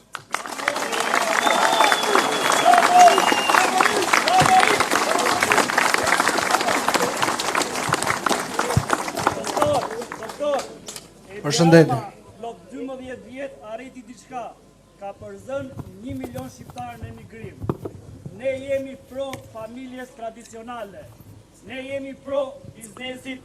Përshëndetje. Blok 12 vjet arriti diçka. Ka përzën 1 milion shqiptarë në emigrim. Ne jemi pro familjes tradicionale. Ne jemi pro biznesit.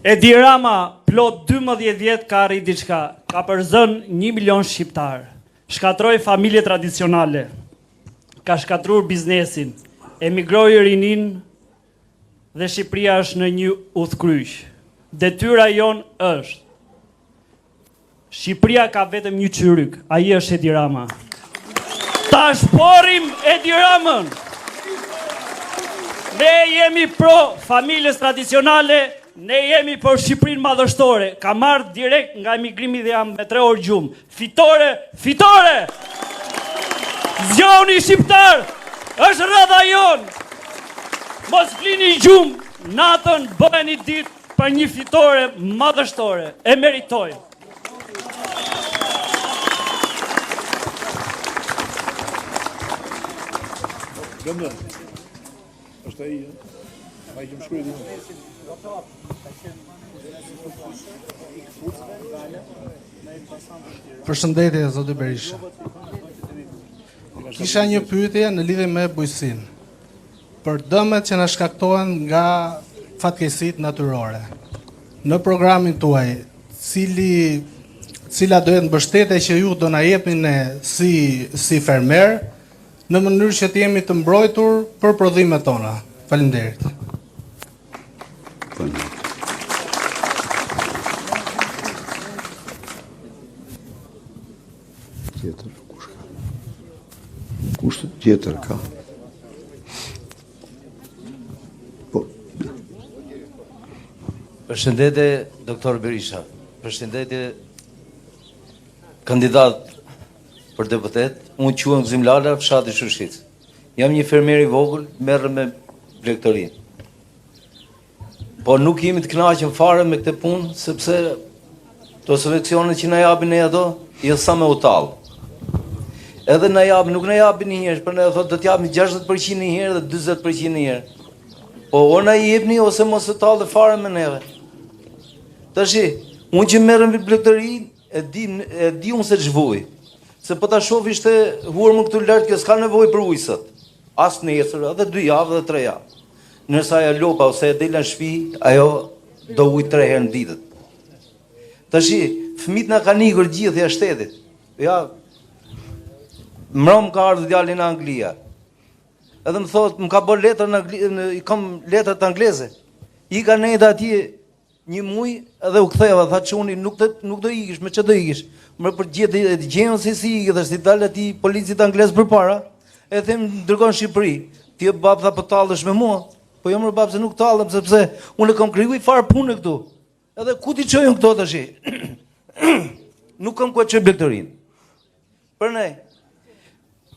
Edi Rama plot 12 vjet ka arrit diçka. Ka përzën 1 milion shqiptar. Shkatroi familje tradicionale. Ka shkatruar biznesin. Emigroi rinin dhe Shqipëria është në një udhkryq. Detyra jon është Shqipëria ka vetëm një qyryk, ai është Edi Rama. Ta shporim Edi Ramën. Ne jemi pro familjes tradicionale, ne jemi për Shqipërinë madhështore. Ka marrë direkt nga emigrimi dhe jam me 3 orë gjumë. Fitore, fitore! Zgjoni shqiptar, është rradha jon. Mos flini gjumë, natën bëheni ditë për një fitore madhështore. E meritojmë. Gëmë, është ai që më shkruaj dhe. Përshëndetje, zoti Berisha. Kisha një pyetje në lidhje me bujqësinë. Për dëmet që na shkaktohen nga fatkeqësitë natyrore. Në programin tuaj, cila do jetë mbështetje që ju do na jepni ne si fermer, në mënyrë që të jemi të mbrojtur për prodhimet tona. Faleminderit. Tjetër, kush ka? Kush tjetër ka? Po. Përshëndetje, doktor Berisha. Përshëndetje, kandidat për deputet. Unë quhem Gzim Lala, fshati Shushit. Jam një fermer i vogël, merrem me blegtorinë. Po nuk jemi të kënaqur fare me këtë punë, sepse to subvencionet që na japin ne ato, jo sa me utall. Edhe na japin, nuk na japin një herë, por na thotë do të japin 60% një herë dhe 40% një herë. Po o na jepni ose mos utall fare me neve. Tashi, unë që merrem me blegtorinë, e di unë se ç'vuj. Se po ta shoh ishte hurmë këtu lart që s'ka nevojë për ujë sot. As nesër, edhe 2 javë dhe 3 javë. Nëse ajo lopa ose e del në shtëpi, ajo do ujë 3 herë në ditë. Tashi, fëmijët na kanë ikur gjithë jashtë shtetit. Ja, mrom ka ardhur djali në Anglia. Edhe më thotë, më ka bërë letër i kam letrat angleze. I ka nejtë atje 1 muaj edhe u ktheva, tha çuni nuk do ikish, me ç'do ikish. Më për gjenë se si ikë dhe si dalë ati policit anglez përpara, e them dërgon Shqipëri. Ti e bab tha po tallesh me mua. Po jo më bab se nuk tallem sepse unë kam kriju fare punë këtu. Edhe ku ti çojën këto tash? Nuk kam ku çoj blegtorinë. Për ne.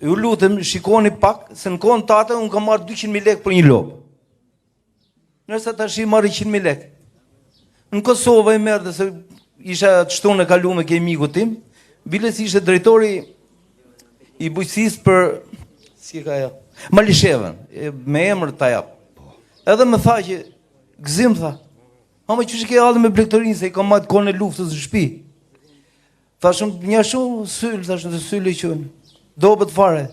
Ju lutem shikoni pak se në kohën tate unë kam marrë 200.000 lekë për një lopë. Nëse tash i marr 100.000 lekë. Në Kosovë e merrte se isha të shtunë e kalume ke miku tim, biles ishte drejtori i bujqësisë për, si ka ja, Malishevën, me emër ta jap. Edhe më tha që, Gzim tha, ama që ke ardhur me blegtorinë se i kam marrë kohën e luftës në shtëpi. Thashëm, një shumë syl, thashëm të syl e qënë, dobet fare.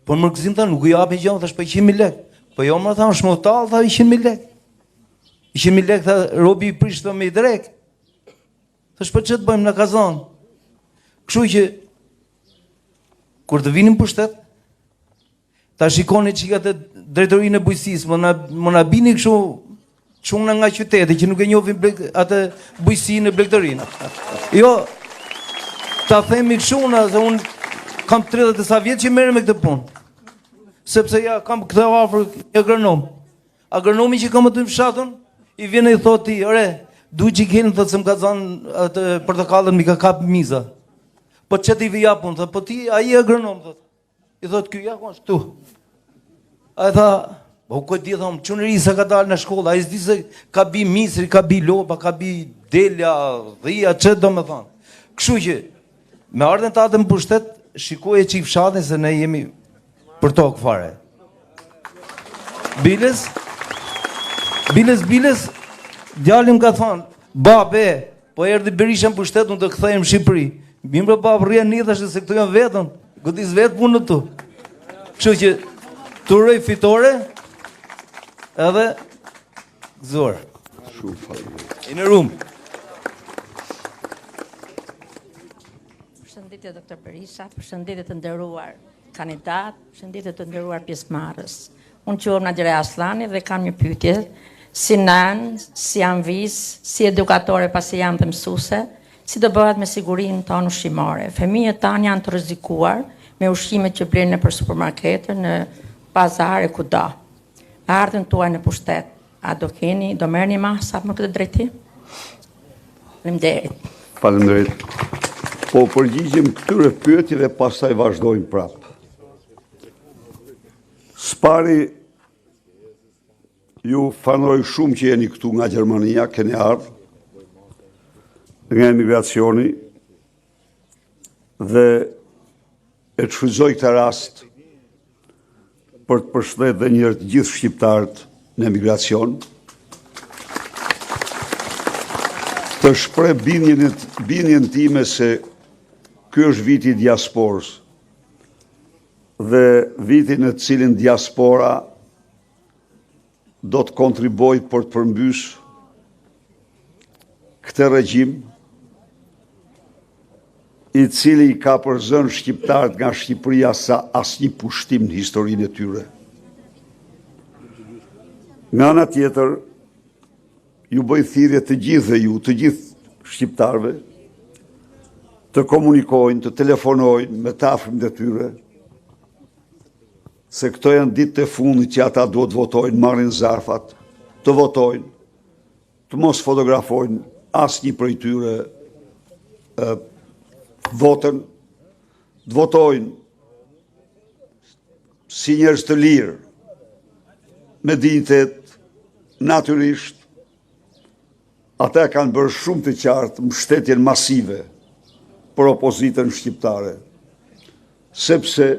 Por më Gzim tha, nuk u japi gjë, thash, po 100.000 lekë. Po jo më tha, është më tallë, tha 100.000 lekë. 100.000 lekë, tha, robi i prishtë me i drejkë. Thash për që të bëjmë në Kazan? Kështu që, kur të vinim për shtet, ta shikoni që ka të drejtorinë e bujqësisë, më na bini kështu, çuna nga qyteti, që nuk e njohin atë bujqësinë e blegtorinë. Jo, ta themi kështu, se unë kam 30 sa vjetë që merrem me këtë punë. Sepse ja, kam këtë afër agronom. Agronomi që kam aty në fshatën, i vjen e i thotë ti, ore, du që i keni, thëtë se më ka zanë atë portokallën mi ka kapë miza. Po që ti vi japun, thëtë, po ti, a i agronom, thëtë. I thotë, kjo, ja, ku është tu. A i tha, po këtë di, thëmë, qënëri sa ka dalë në shkolla, a i zdi se ka bi misri, ka bi lopa, ka bi delja, dhia, që do me thanë. Kështu që, me ardhen të atëm për shtet, shikoj e që i fshatin se ne jemi për tokë fare. Biles, djalim ka thonë, babe, po erdhi Berisha për shtet, unë të këthejmë Shqipëri. Bimë për babë, rria një thashtë se këtu janë vetën, këtis vetë punë në tu. Kështu që, të uroj fitore, edhe gëzuar. Shumë faleminderit. In a room. Përshëndetje Dr. Berisha, përshëndetje të nderuar kandidat, përshëndetje të nderuar pjesëmarrës. Unë quhem Nadira Aslani dhe kam një pyetje, si nën, si anvis, si edukatore pasi jam dhe mësuese, si do bëhet me sigurinë tonë ushqimore. Fëmijët tanë janë të rrezikuar me ushqimet që blen nëpër supermarkete, në pazare, kudo. Ardhën tuaj në pushtet, a do merrni masa më këtë drejtim? Faleminderit. Faleminderit. Po përgjigjim këtyre pyetjeve pastaj vazhdojmë prapë. Spari, ju fanoroj shumë që jeni këtu nga Gjermania, keni ardhur nga emigracioni dhe e të shfrytëzoj këtë rast për të përshëndetur dhe njërë të gjithë shqiptarët në emigracion, të shpreh bindjen time se ky është viti i diasporës dhe viti në të cilin diaspora do të kontribojë për të përmbysë këtë regjim i cili i ka përzënë shqiptarët nga Shqipëria sa asnjë pushtim në historinë e tyre. Nga ana tjetër, ju bëj thirrje të gjithë shqiptarëve, të komunikojnë, të telefonojnë me të afërmit e tyre, se këto janë ditët e fundit që ata duhet votojnë, marrin zarfat, të votojnë, të mos fotografojnë asnjë prej tyre votën, të votojnë si njerëz të lirë, me dinjitet, natyrisht. Ata kanë bërë shumë të qartë mbështetjen masive për opozitën shqiptare, sepse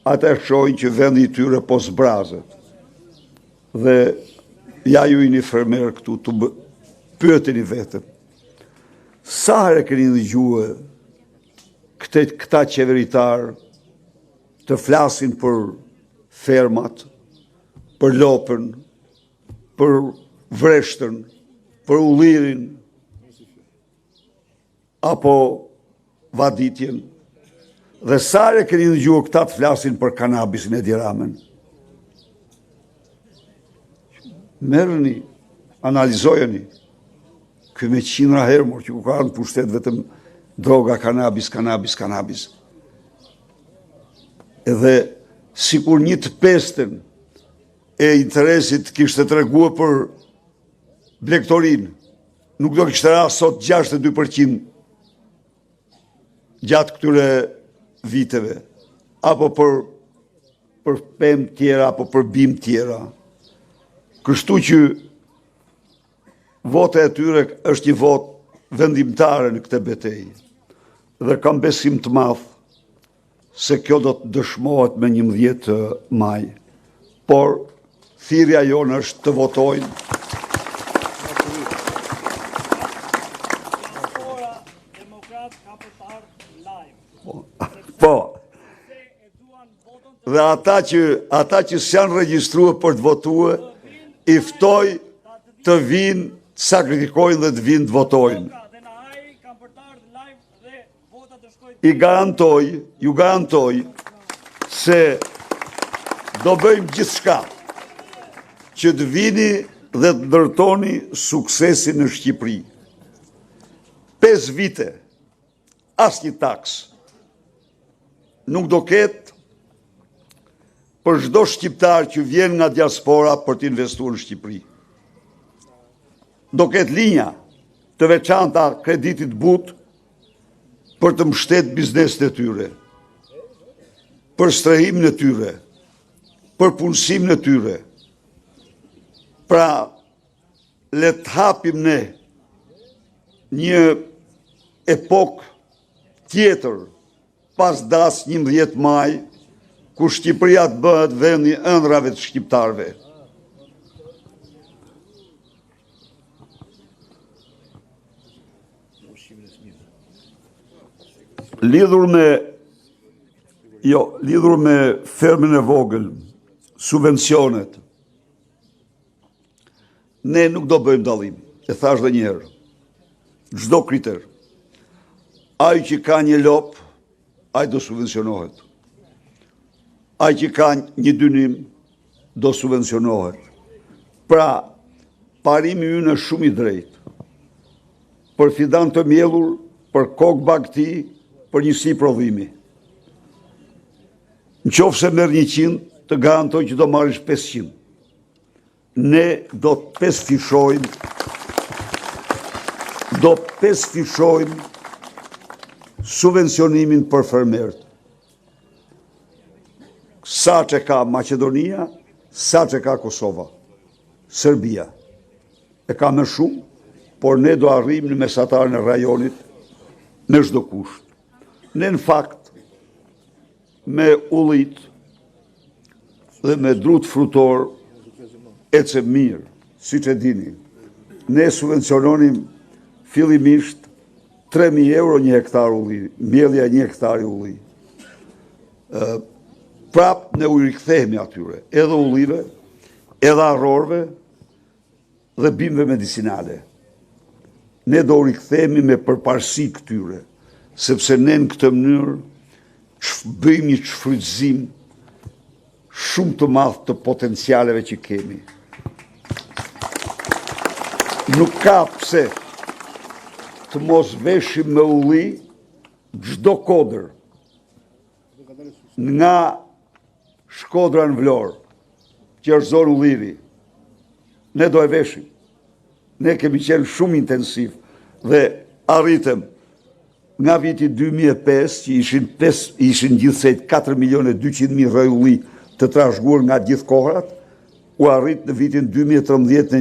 ata shohin që vendi i tyre po zbrazet. Dhe ja ju jeni fermer këtu të pyeteni vetëm. Sa herë keni dëgjuar këta qeveritar të flasin për fermat, për lopën, për vreshtën, për ullirin, apo vaditjen, dhe sa herë keni dëgjuar këta të flasin për kanabisin e Diramen? Merrni, analizojeni. Ky me 100 herë që ku ka në pushtet vetëm droga, kanabis. Edhe sikur 1/5 e interesit kishte treguar për blektorin, nuk do kishte rast sot 62% gjatë këtyre viteve, apo për pemë tjera, apo për bimë tjera. Kështu që vota e tyre është një votë vendimtare në këtë betejë. Dhe kam besim të madh se kjo do të dëshmohet me 11 maj. Por thirrja jonë është të votojnë. Po. Dhe ata që s'janë regjistruar për të votuar, i ftoj të vinë, të sakrifikojnë dhe të vinë të votojnë. Ju garantoj se do bëjmë gjithçka që të vini dhe të ndërtoni suksesin në Shqipëri. 5 vite, asnjë taks nuk do ketë për çdo shqiptar që vjen nga diaspora për të investuar në Shqipëri. Do ketë linja të veçanta kreditit butë për të mbështetur bizneset e tyre, për strehimin e tyre, për punësimin e tyre. Pra, le të hapim ne një epokë tjetër pas das 11 maj, ku Shqipëria të bëhet vendi i ëndrave të shqiptarëve. Lidhur me fermën e vogël, subvencionet, ne nuk do bëjmë dallim. E thash dhe njëherë. Çdo kriter. Ai që ka një lop, ai do subvencionohet. Ai që ka një dynim, do subvencionohet. Pra, parimi ynë është shumë i drejtë. Për fidan të mjellur, për kokë bagti, për njësi prodhimi. Në qofë se merr 100, të garantoj që do marrish 500. Ne do të pesfishojmë subvencionimin për fermerët. Sa që ka Macedonia, sa që ka Kosova, Serbia. E ka më shumë, por ne do arrijmë në mesatarën e rajonit me çdo kusht. Ne në fakt, me ullit dhe me drut frutor, ecem mirë, siç e dini. Ne subvenciononim fillimisht 3.000 euro një hektar ulli, mbjellja 1 hektari ulli. Prap ne u rikthehemi atyre, edhe ullive, edhe arrorve dhe bimëve medicinale. Ne do u rikthehemi me përparësi këtyre, sepse ne në këtë mënyrë bëjmë një shfrytëzim shumë të madh të potencialeve që kemi. Nuk ka pse të mos veshim me ulli çdo kodër nga Shkodra në Vlorë, që është zonë ulliri. Ne do e veshim. Ne kemi qenë shumë intensiv dhe arritëm nga viti 2005, që ishin gjithsejt 4.200.000 rroj ulli të trashëguar nga gjithë kohrat, u arrit në vitin 2013 në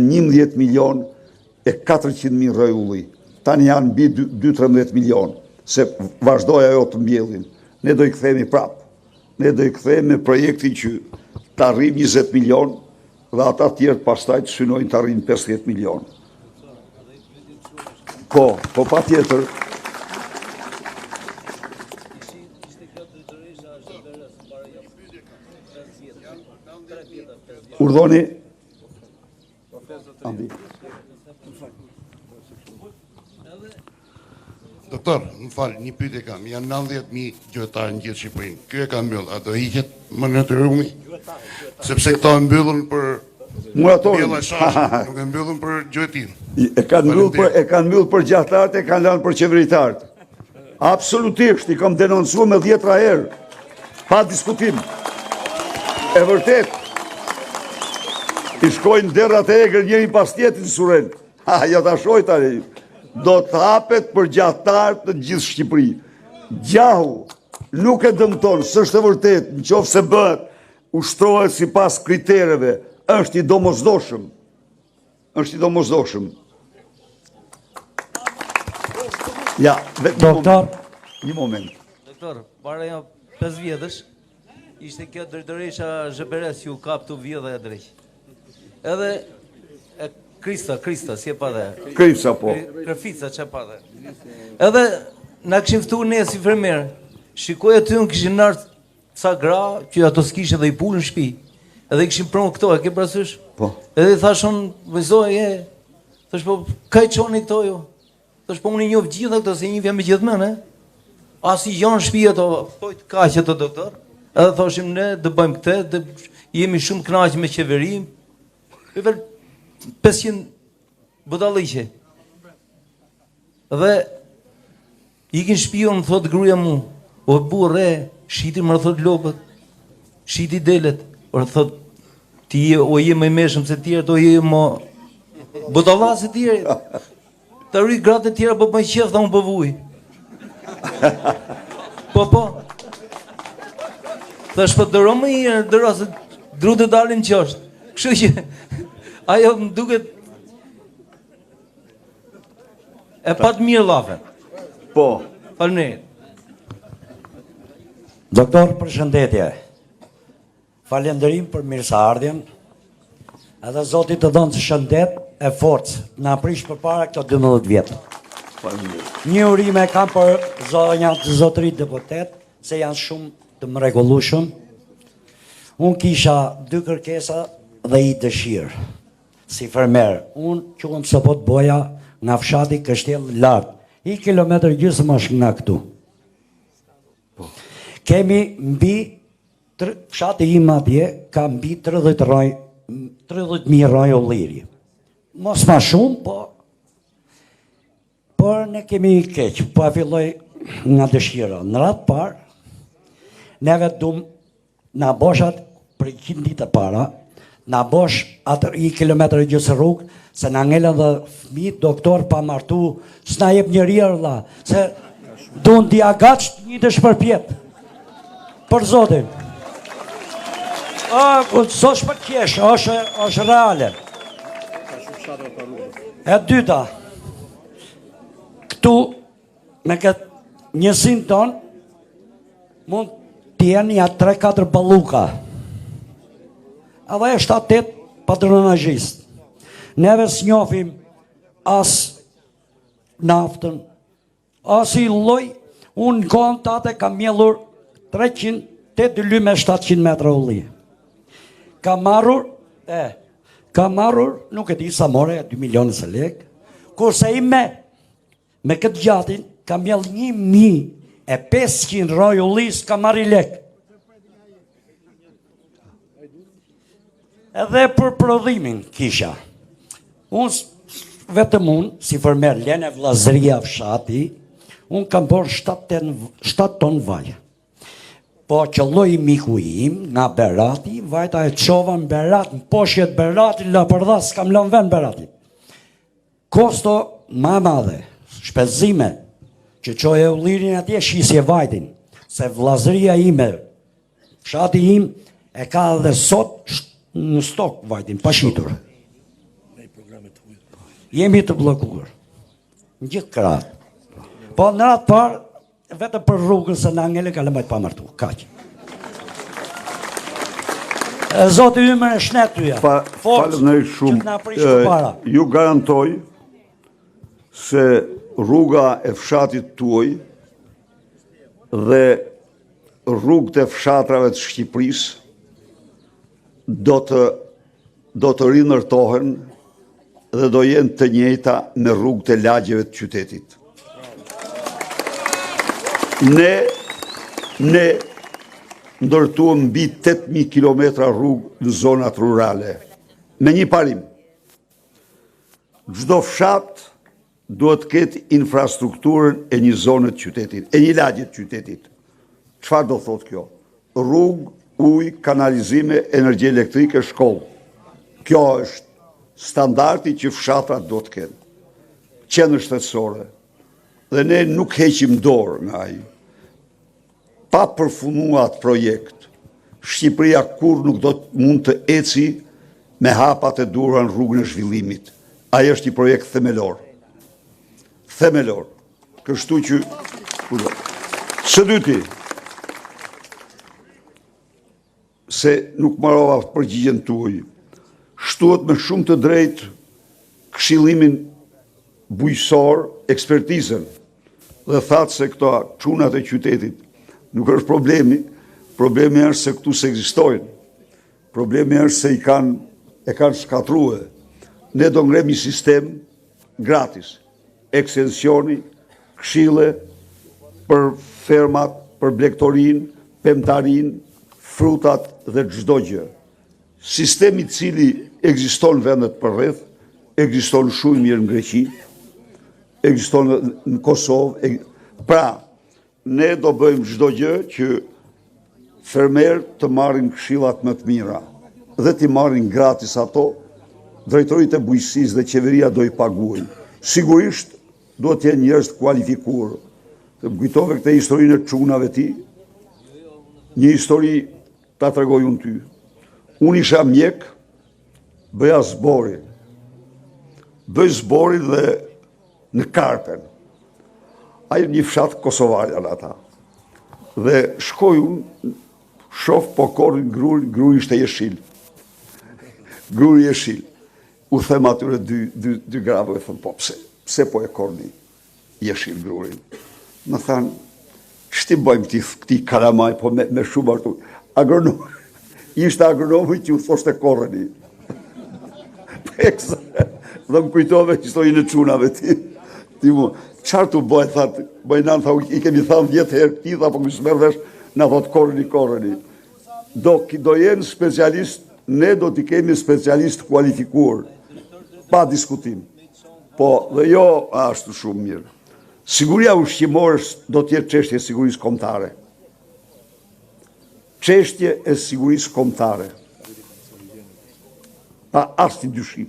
11.400.000 rroj ulli. Tani janë mbi 2-13 milion, se vazhdoj ajo të mbjellin. Ne do i kthehemi prapë. Ne do i kthehemi me projektin që të arrim 20 milion dhe ata tjerë pastaj të synojnë të arrim 50 milion. Po pa tjetër. Urdhoni. Andi. Doktor, më falë, një pyetje kam. Janë 90.000 gjuetarë në gjithë Shqipërinë. Ky e ka mbyll, a do hiqet më në të rrumi? Sepse këto e mbyllën për bjella shashë, nuk e mbyllën për gjuetin. E kanë mbyll për gjahtarët, e kanë lanë për qeveritarët. Absolutisht, i kam denoncuar me 10 herë. Pa diskutim. E vërtet. I shkojnë derrat e egër njëri pas tjetrit në Suren. Ja ta shoj tani. Do të hapet për gjahtarët në gjithë Shqipëri. Gjahu nuk e dëmton, s'është e vërtet, nëse bëhet, ushtrohet sipas kritereve, është i domosdoshëm. Është i domosdoshëm. Ja, Doktor, një moment. Doktor, para ja 5 vjetësh, ishte kjo drejtoresha Zheberes ju kap të vjedha e drejt. Edhe Krista, si e pa dhe? Krista, po. Krefica, që e pa dhe? Edhe na këshim ftu ne si fermer, shikoj aty në kishin nartë ca gra, që ato s'kishe dhe i pulë në shpi. Edhe i këshim pronë këto, e ke parasysh? Po. Edhe i thashon, vëzoj, thash po, ka i qoni këto jo? Thash po, unë i njofë gjitha këto, se njëfja me gjithë men, Asi janë shpi ato, pojtë ka që të doktor. Edhe thashim ne, dë bëjmë këte, jemi shumë knaqë me qeverim. 500 budalliqe. Dhe ikin shpion, thot gruaja mu, o burre, shiti më thot lopët, shiti delet, o thot, ti o je më i meshëm se tjerët, o je më budallas e tjerët. Të rrit gratë e tjera, po më qef, tha unë pëvuj. Po. Thash po dëro më i dëro, se drute dalin qështë. Kështu që, ajo më duket e pat mirë lafe. Po. Faleminderit. doktor, përshëndetje. Falënderim për mirëseardhjen. Edhe Zoti të dhënë shëndet e forcë na prish përpara këto 12 vjet. Një urime kam për zonjat zotërit deputet, se janë shumë të mrekullueshëm. Unë kisha 2 kërkesa dhe i dëshirë. si fermer, unë quhem Sopot Boja nga fshati Kështjell Lart, i kilometër gjysmë është nga këtu. Kemi mbi, fshati im atje, ka mbi 30.000 raj o liri. Mos ma shumë, por ne kemi i keq, po a filloj nga dëshira. Në ratë parë, neve dum na boshat për 100 ditë para, na bosh atë i kilometrë gjysë rrugë, se na ngelen dhe fëmi, doktor pa martu, s'na jep njëri rëlla, se dun diagaç një të shpërpjet. Për zotin. So shpërqesh, është reale. E dyta, këtu, me këtë njësin ton, mund t'jenë ja 3-4 balluka. Edhe e 7-8 patronazhist. Neve s'njofim as naftën, as i lloj, unë në kohën tate kam mjellur 8 lyme 700 metra ulli. Kam marrur, nuk e di sa more, 2 milionës e lekë, kurse i me këtë gjatin, kam mjell 1.500 roj ullis, kam marri lekë. Edhe për prodhimin kisha. Vetëm unë, si fermer Lene Vllazëria fshati, unë kam bërë 7 ton vaj. Po qëlloj miku im nga Berati, vajta e qova në Berat, në poshjet Berati, la përdhas, kam lënë ven Berati. Kosto ma madhe, shpenzime, që qoje ullirin atje shisje vajtin, se Vllazëria ime, fshati im, e ka dhe sot në stok vajtin, pashitur. Jemi të bllokuar. Në gjithë kratë. Po në ratë parë, vetëm për rrugën se në angele ka lëmajt pa martu. Kaq. Zoti ymë e shnet tyja. Faleminderit shumë. Ju garantoj se rruga e fshatit tuaj dhe rrugët e fshatrave të Shqipërisë do të rinërtohen dhe do jenë të njëjta me rrugët e lagjeve të qytetit. Ne ndërtuam mbi 8.000 kilometra rrugë në zonat rurale. Me një parim. Çdo fshat duhet të ketë infrastrukturën e një zone të qytetit, e një lagje të qytetit. Çfarë do thotë kjo? Rrugë, ujë, kanalizime, energji elektrike, shkollë. Kjo është standardi që fshatrat do të kenë. Qendër shtetësore. Dhe ne nuk heqim dorë nga ai. Pa përfunduar atë projekt, Shqipëria kur nuk do të mund të eci me hapat e dura në rrugën e zhvillimit. Ai është një projekt themelor. Themelor. Kështu që së dyti, se nuk marrova përgjigjen tuaj, shtuat me shumë të drejtë këshillimin bujësor, ekspertizën, dhe thatë se këto çunat e qytetit nuk është problemi është se këtu se ekzistojnë, problemi është se e kanë shkatruar. Ne do ngremi sistem gratis, ekstensioni, këshille për fermat, për blegtorin, pemtarin, frutat dhe çdo gjë. Sistemi i cili ekziston në vendet përreth, ekziston shumë mirë në Greqi, ekziston në Kosovë. Pra, ne do bëjmë çdo gjë që fermerët të marrin këshillat më të mira dhe t'i marrin gratis ato, drejtoritë e bujqësisë dhe qeveria do i paguajnë. Sigurisht do të jenë njerëz të kualifikuar. Të kujtove këtë historinë e çunave ti, një histori ta tregoj unë ty. Unë isha mjek, bëja zbori. Bëj zbori dhe në Karpen. Ai një fshat kosovar janë ata. Dhe shkoj unë, shoh po korrin gruri ishte jeshil. Gruri jeshil. U them atyre dy grave, e thëmë, po pse po e korni jeshil grurin? Më thanë, ç'ti bëjmë këti karamaj, po me shumë artu. Agronom, ishte agronomi që u thoshte korreni. Dhe më kujtove historinë e çunave ti. Ti mu, çfarë tu bëj, thatë, bëjnan, tha, i kemi thamë 10 herë këti, tha, po më shmervesh, na thot korreni. Do jenë specialist, ne do t'i kemi specialist kualifikuar, pa diskutim. Po, dhe jo, ashtu shumë mirë. Siguria ushqimore do t'jetë çështje e sigurisë kombëtare. Çështje e sigurisë kombëtare. Pa asnjë dyshim.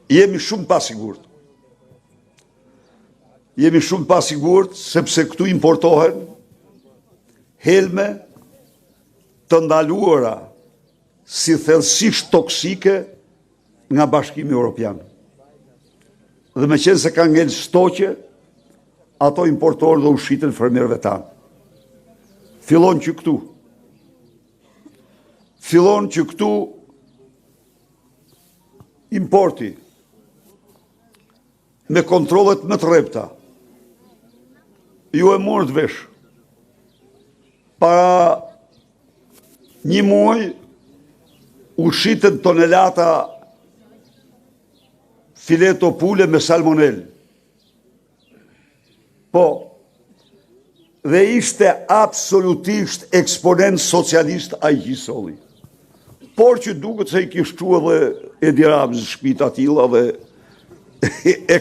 Jemi shumë pasigurt. Jemi shumë pasigurt sepse këtu importohen helme të ndaluara si thellësisht toksike nga Bashkimi Evropian. Dhe me qenë se ka ngel stoqe, ato importorë dhe ushqiten fermerëve tanë. Fillon që këtu. Fillon që këtu importi me kontrollet më të rrepta. Ju e morët vesh. Para një muaj ushqiten tonelata fileto pule me salmonel. Po, dhe ishte absolutisht eksponent socialist a i gjisoli. Por që duket se i kishtu edhe Edi Rami shpita tila dhe e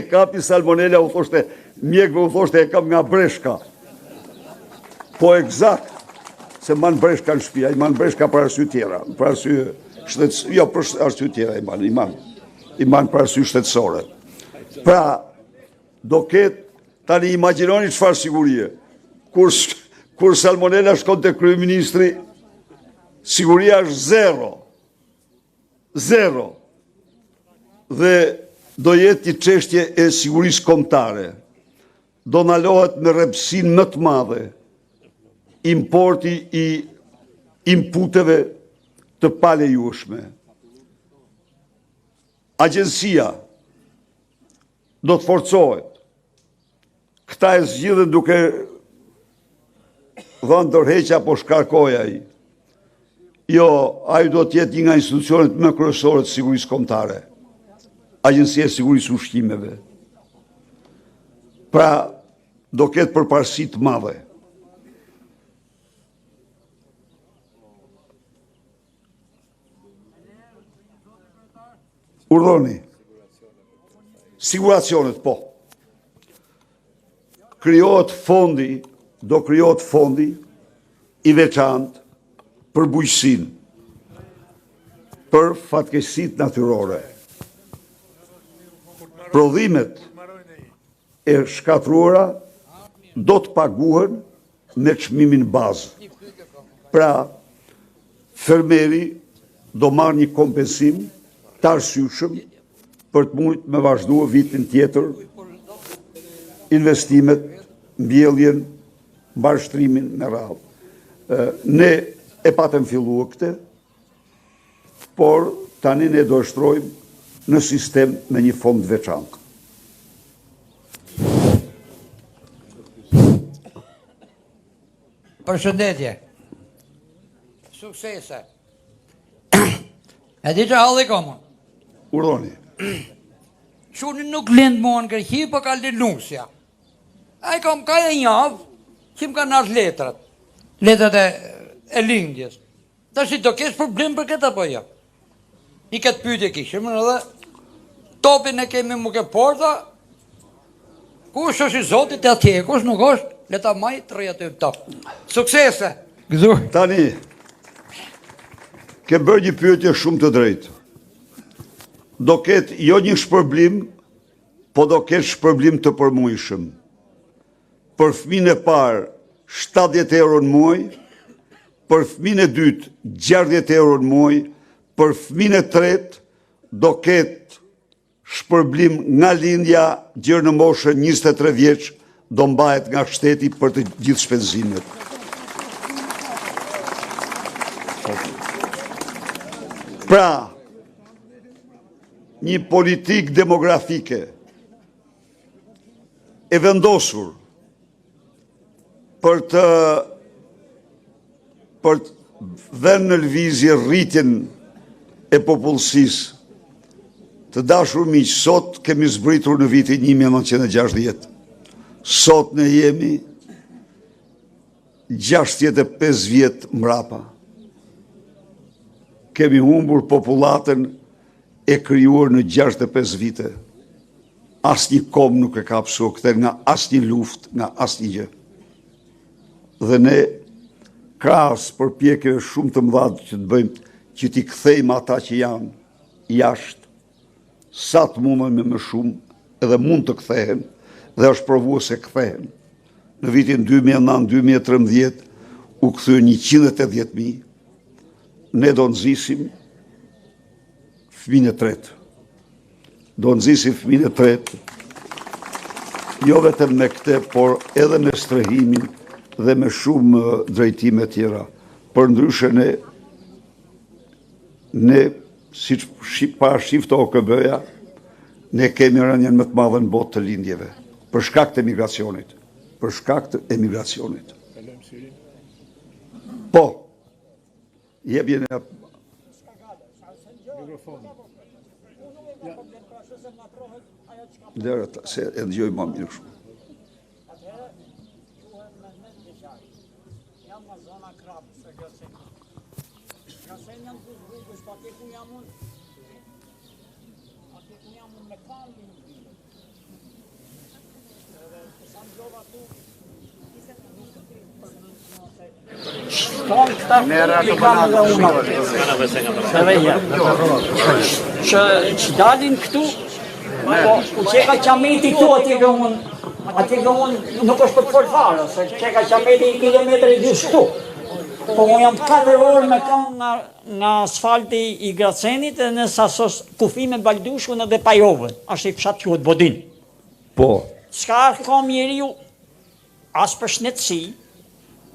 kapi salmonella, u thoshte, mjekve u thoshte e kam nga breshka. Po egzakt, se man breshka në shpia, i man breshka për arsye tjera, për arsye shtetësore, jo për arsye tjera i man për arsye shtetësore. Pra, do ketë, tani imagjinoni çfarë sigurie. Kur salmonella shkon te kryeministri, siguria është zero. Zero. Dhe do jetë një çështje e sigurisë kombëtare. Do ndalohet me rrepsin më të madhe importi i inputeve të palejueshme. Agjencia do të forcohet. Këta e zgjidhen duke dhënë dorëheqja apo shkarkoj ai. Jo, ai do të jetë një nga institucionet më kryesore të sigurisë kombëtare. Agjencia e Sigurisë Ushqimeve. Pra, do ketë përparësi të madhe. Urdhoni. Siguracionet, po. Do krijohet fondi i veçantë për bujqësinë, për fatkeqësitë natyrore. Prodhimet e shkatruara do të paguhen me çmimin bazë. Pra, fermeri do marrë një kompensim të arsyeshëm për të mundë me vazhduar vitin tjetër investimet, mbjelljen, mbashtrimin me radhë. Ne e patëm filluar këtë, por tani ne do shtrojmë në sistem me një fond veçantë. Përshëndetje. Suksese. E di që halli komën. Urdhoni. Shuni nuk lind mua në Greqi, po ka lind nusja. A i kam ka e njavë, që më ka nërë letrat. Letrat e lindjes. Ta si do kesh problem për këtë apo jo? I këtë pyetje kishëm edhe topin e kemi mu ke porta, kush është i Zotit e atje, kush nuk është, le ta maj të rejtë të top. Suksese! Gëzur! Tani, ke bërë një pyetje shumë të drejtë. Do ketë jo një shpërblim, po do ketë shpërblim të përmuajshëm. Për fëmijën e parë 70 euro në muaj, për fëmijën e dytë 60 euro në muaj, për fëmijën e tretë do ketë shpërblim nga lindja gjërë në moshën 23 vjeç, do mbahet nga shteti për të gjithë shpenzimet. Pra, një politik demografike e vendosur për të dhënë në lëvizje rritjen e popullsisë. Të dashur miq, sot kemi zbritur në vitin 1960. Sot ne jemi 65 vjet mrapa. Kemi humbur popullatën e krijuar në 65 vite. Asnjë kom nuk e ka psu këtë nga asnjë luftë, nga asnjë gjë. Dhe ne krahas përpjekjeve shumë të mëdha që të bëjmë, që t'i kthejmë ata që janë jashtë, sa të mundën me më shumë, edhe mund të kthehen, dhe është provuar se kthehen. Në vitin 2009-2013 u kthye 180.000. Ne do nxisim fëmijën e tretë. Do nxisim fëmijën e tretë, jo vetëm me këtë, por edhe me strehimin dhe me shumë drejtime tjera. Për ndryshe ne si para shiftë OKB-ja, ne kemi rënien më të madhe në botë të lindjeve, për shkak të emigracionit. Për shkak të emigracionit. Po, jebjen e... Lërët, se e ndjoj ma mirë shumë. Që dalin këtu, po që ka qameti këtu, atje ka unë nuk është për të farë, se që ka qameti i kilometri 2 këtu. Po unë jam 4 orë me kanë nga asfalti i Gracenit dhe në sasos kufi me Baldushkun edhe Pajovën, ashtë i fshat quhet Bodin. Po. S'ka kom njeriu as për shëndetësi,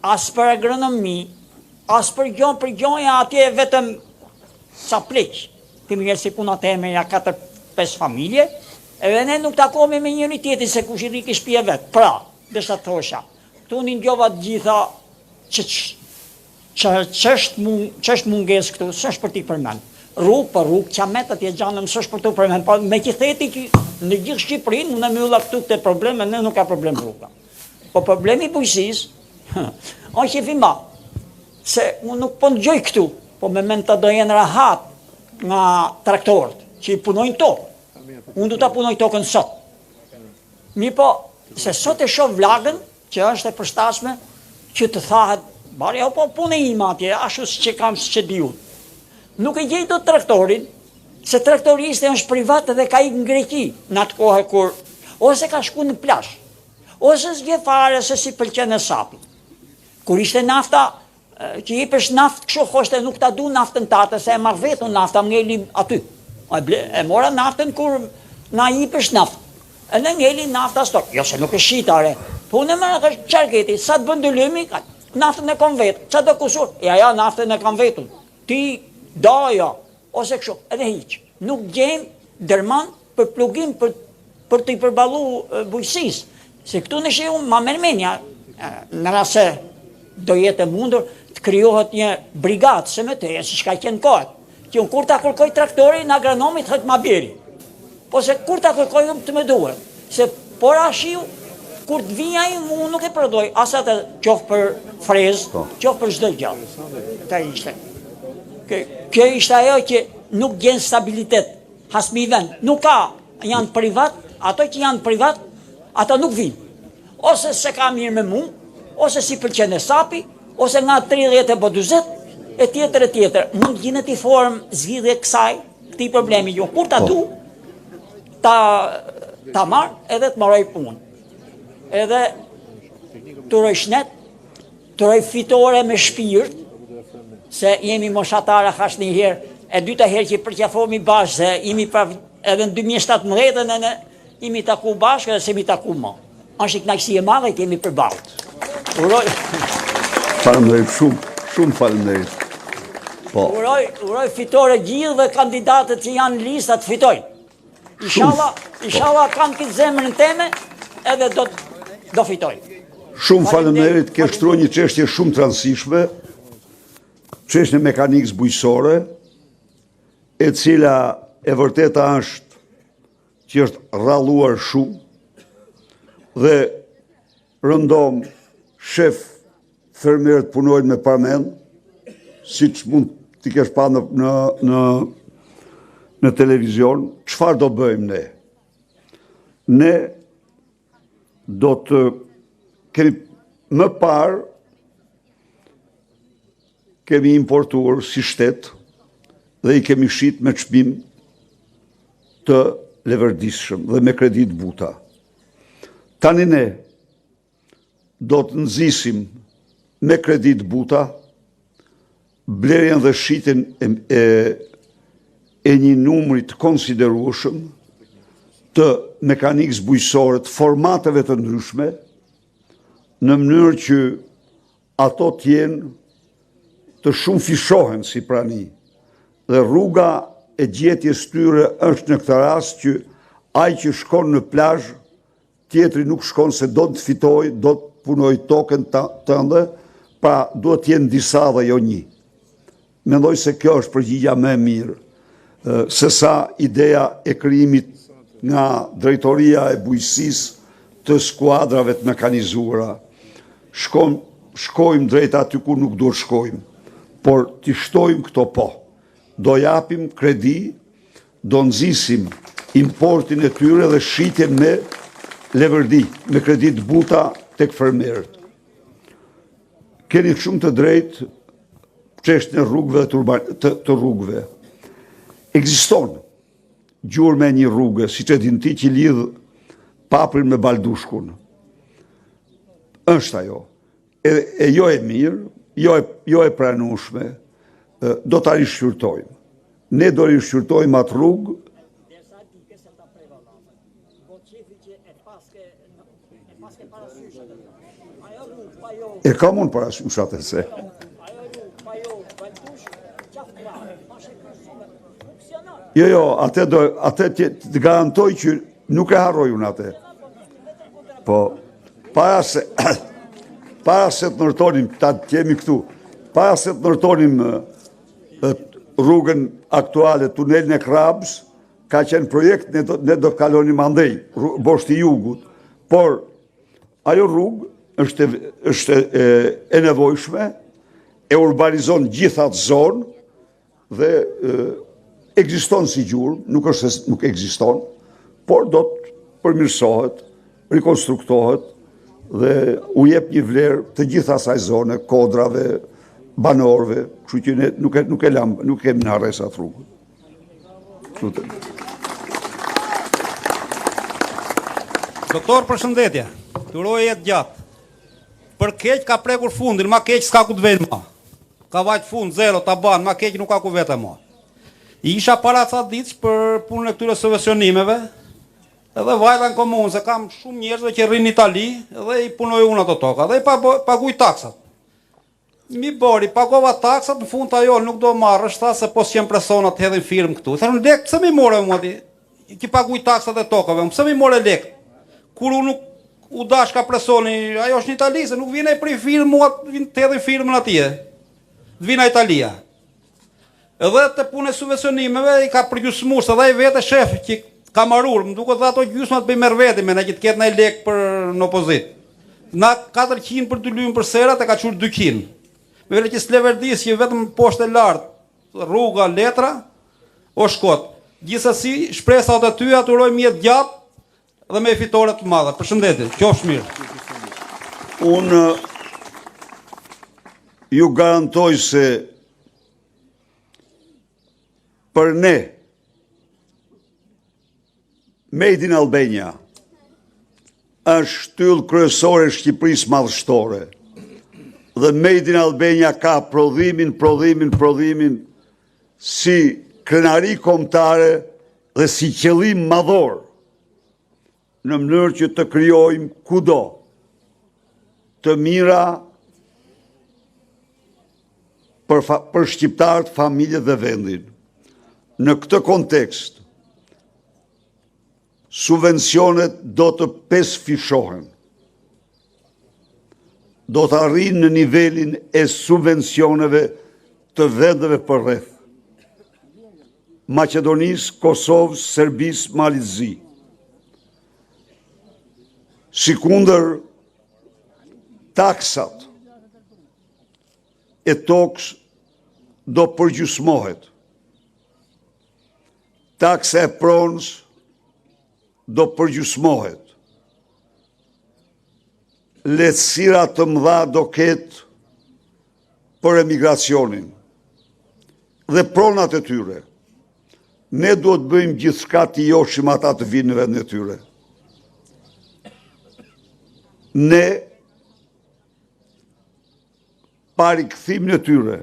as për agronomi, as për gjonja atje vetëm sa pleq. Ti mirë si punat e me ja 4-5 familje, edhe ne nuk takohemi me njëri tjetrin se kush i riki shtëpia vet. Pra, desha thosha, këtu një ndjova të gjitha ç'është mungesë këtu, s'është për t'i përmend. Rrugë për rrugë, qamet atje gjanëm, s'është për t'u përmend. Po me që theti që në gjithë Shqipërinë në mylla këtu të probleme, ne nuk ka problem rruga. Po problemi i bujqësisë, është e vima, se unë nuk po ndgjoj këtu, po me mend të do jenë rahat nga traktorët, që i punojnë tokë. Unë du të punoj tokën sot. Mi po, se sot e shoh vlagën, që është e përshtatshme, që të thahet, bari, po punë e ima atje, ashtu që kam së që diut. Nuk e gjej do traktorin, se traktoristi është privat dhe ka ikë në Greqi, në atë kohë kur, ose ka shku në plash, ose s'gje fare se si pëlqen e sapi. Kur ishte nafta, që i pësh naft kësho khoshte nuk ta du naftën tate, se e marrë vetën nafta, më ngeli aty. E mora naftën kur na i pësh naft. E në ngeli nafta stok. Jo se nuk e shitare. Po unë e mërë kështë qarketi, sa të bëndëllimi, naftën e kam vetë. Qa do kusur? Ja, naftën e kam vetën. Ti, daja, ose kësho, edhe hiq. Nuk gjenë dërman për plugim për të i përbalu bujësis. Se këtu në shi unë ma mërmenja, në rase do jetë e mundur, të kryohet një brigatë se me teje, si shka qenë kohët. Që unë kur ta kërkoj traktori, në agronomit hëtë ma bjeri. Po se kur ta kërkoj të me duhet. Se por ashiu, kur të vija i mu nuk e përdoj, asat e qofë për frezë, qofë për çdo gjallë. Ta ishte. Kjo ishte ajo që nuk gjenë stabilitet, hasmi vend. Nuk ka, janë privat, ato që janë privat, ata nuk vinë. Ose se ka mirë me mu, ose si pëlqen e sapi, ose nga 30 e boduzet, e tjetër. Mund gjinë t'i formë zgjidhje kësaj, këti problemi jo. Kur ta du, ta marë edhe të maroj punë. Edhe të roj shnet, të roj fitore me shpirt, se jemi moshatara hash një herë, e dyta herë që i përqafomi bashkë, se jemi edhe në 2017 në jemi taku bashkë edhe se jemi taku ma. Ashtë i knaqësi e madhe të jemi përballë. Faleminderit shumë faleminderit. Po. Uroj fitore gjithë dhe kandidatët që janë listat fitojnë. Inshallah kanë këtë zemrën teme edhe do fitojnë. Shumë faleminderit, ke shtruar një çështje shumë të rëndësishme, çështjen e mekanikës bujqësore, e cila e vërteta është që është rralluar shumë dhe rëndom shef fermerët punojnë me parmen, si që mund t'i kesh pa në televizion. Çfarë do bëjmë ne? Ne do të kemi më parë kemi importuar si shtet dhe i kemi shit me çmim të leverdishëm dhe me kredit buta. Tani ne do të nxisim me kredit buta blerjen dhe shitjen e një numri të konsiderueshëm të mekanikës bujqësore të formateve të ndryshme, në mënyrë që ato t'jenë të shumë fishohen si prani. Dhe rruga e gjetjes tyre është në këtë rast që ai që shkon në plazh, tjetri nuk shkon se do të fitoj, do të punoj tokën tënde, pra duhet të jenë disa dhe jo një. Mendoj se kjo është përgjigja më e mirë, sesa ideja e krijimit nga drejtoria e bujqësisë të skuadrave të mekanizuara. Shkojmë drejt aty ku nuk duhet shkojmë, por t'i shtojmë këto po. Do japim kredi, do nxisim importin e tyre dhe shitjen me leverdi, me kredit buta tek fermerët. Keni shumë të drejtë çështën e rrugëve të rrugëve. Ekziston gjurmë e një rrugë, siç e din ti, që lidh Paprin me Baldushkun. Është ajo. E jo e mirë, jo e pranueshme, do ta rishqyrtojmë. Ne do rishqyrtojmë atë rrugë. E kam unë parasysh atë se. Jo, atë të garantoj që nuk e harroj unë atë. Po, para se të ndërtonim, ta jemi këtu, para se të ndërtonim rrugën aktuale, tunelin e Krabs, ka qenë projekt, ne do kalonim andej, boshti jugut, por ajo rrugë është e nevojshme, e urbanizon gjithat zonë dhe ekziston si gjurmë, nuk është se nuk ekziston, por do të përmirësohet, rikonstruktohet dhe u jep një vlerë të gjitha asaj zone, kodrave, banorëve, kështu që ne nuk kemi në harres atë rrugë. Doktor, përshëndetje. Të uroj jetë gjatë. Për keq ka prekur fundin, ma keq s'ka ku të vetë ma. Ka vajtë fund, zero, ta banë, ma keq nuk ka ku vete ma. Isha para ca ditës për punën e këtyre subvencionimeve, edhe vajta në komunë, se kam shumë njerëzve që rrinë në Itali, edhe i punoj unë ato toka, edhe i paguj taksat. Mi bori, pagova taksat, në fund të ajo nuk do marrë, është tha se po s'jem presona të hedhin firmë këtu. Thërë në lekë, pëse mi more mua ti, ki paguj taksat e tokave, pëse mi more lekë? Kur unë u dash ka presoni, ajo është në Itali, se nuk vine prej firmë mua të hedhin firmën atje, të vina Italia. Edhe të punë e subvencionimeve i ka përgjysmur, se dhe i vete shef që ka marur, më duke dhe ato gjysmat për i merë veti, me në që të ketë në i lek për në opozit. Na 400 për të lymë për serat e ka qurë 200. Me vele që s'leverdis që vetëm poshtë e lartë, rruga, letra, o shkot. Gjithsesi, shpresa të ty aturoj mjetë gjatë dhe me fitore të madhe. Përshëndetit, qofsh mirë. Unë ju garantoj se për ne, Made in Albania është shtyllë kryesore e Shqipërisë madhështore. Dhe Made in Albania ka prodhimin si krenari kombëtare dhe si qëllim madhor në mënyrë që të krijojmë kudo të mira për shqiptarët, familjet dhe vendin. Në këtë kontekst, subvencionet do të pesfishohen. Do të arrijnë në nivelin e subvencioneve të vendeve për rreth. Maqedonisë, Kosovës, Serbisë, Malit Zi. Sikundër taksat e tokës do përgjysmohet. Taksa e pronës do përgjysmohet. Lehtësira të mëdha do ketë për emigracionin dhe pronat e tyre. Ne duhet bëjmë gjithçka të joshim ata të vinë në vendin e tyre. Ne pa rikëthimin e tyre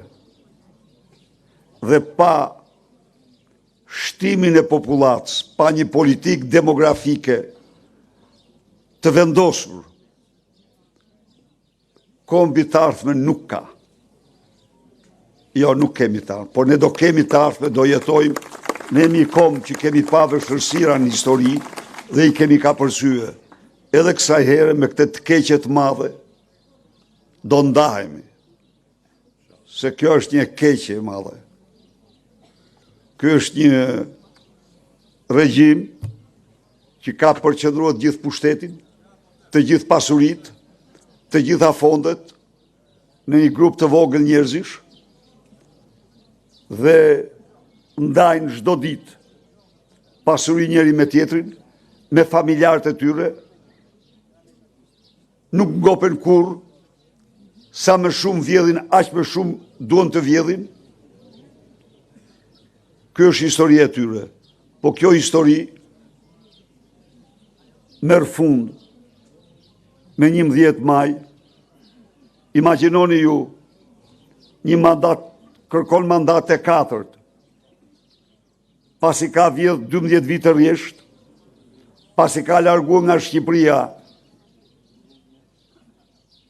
dhe pa shtimin e popullatës, pa një politikë demografike të vendosur, kohë mbi të ardhme nuk ka. Jo, nuk kemi të ardhme, por ne do kemi të ardhme, do jetojmë, ne jemi kohë që kemi pa vështirësira në histori dhe i kemi ka përsye. Edhe kësaj herë me këtë të keqe të madhe, do ndahemi. Se kjo është një keqe e madhe. Kjo është një regjim që ka përqendruar gjithë pushtetin, të gjithë pasuritë, të gjitha fondet në një grup të vogël njerëzish dhe ndajnë çdo ditë pasuri njëri me tjetrin, me familjarët e tyre, nuk ngopen kur, sa më shumë vjedhin, aq më shumë duan të vjedhin. Kjo është historia e tyre, po kjo histori merr fund me 11 maj. Imagjinoni ju, një mandat, kërkon mandat e 4, pasi ka vjedh 12 vite rresht, pasi ka larguar nga Shqipëria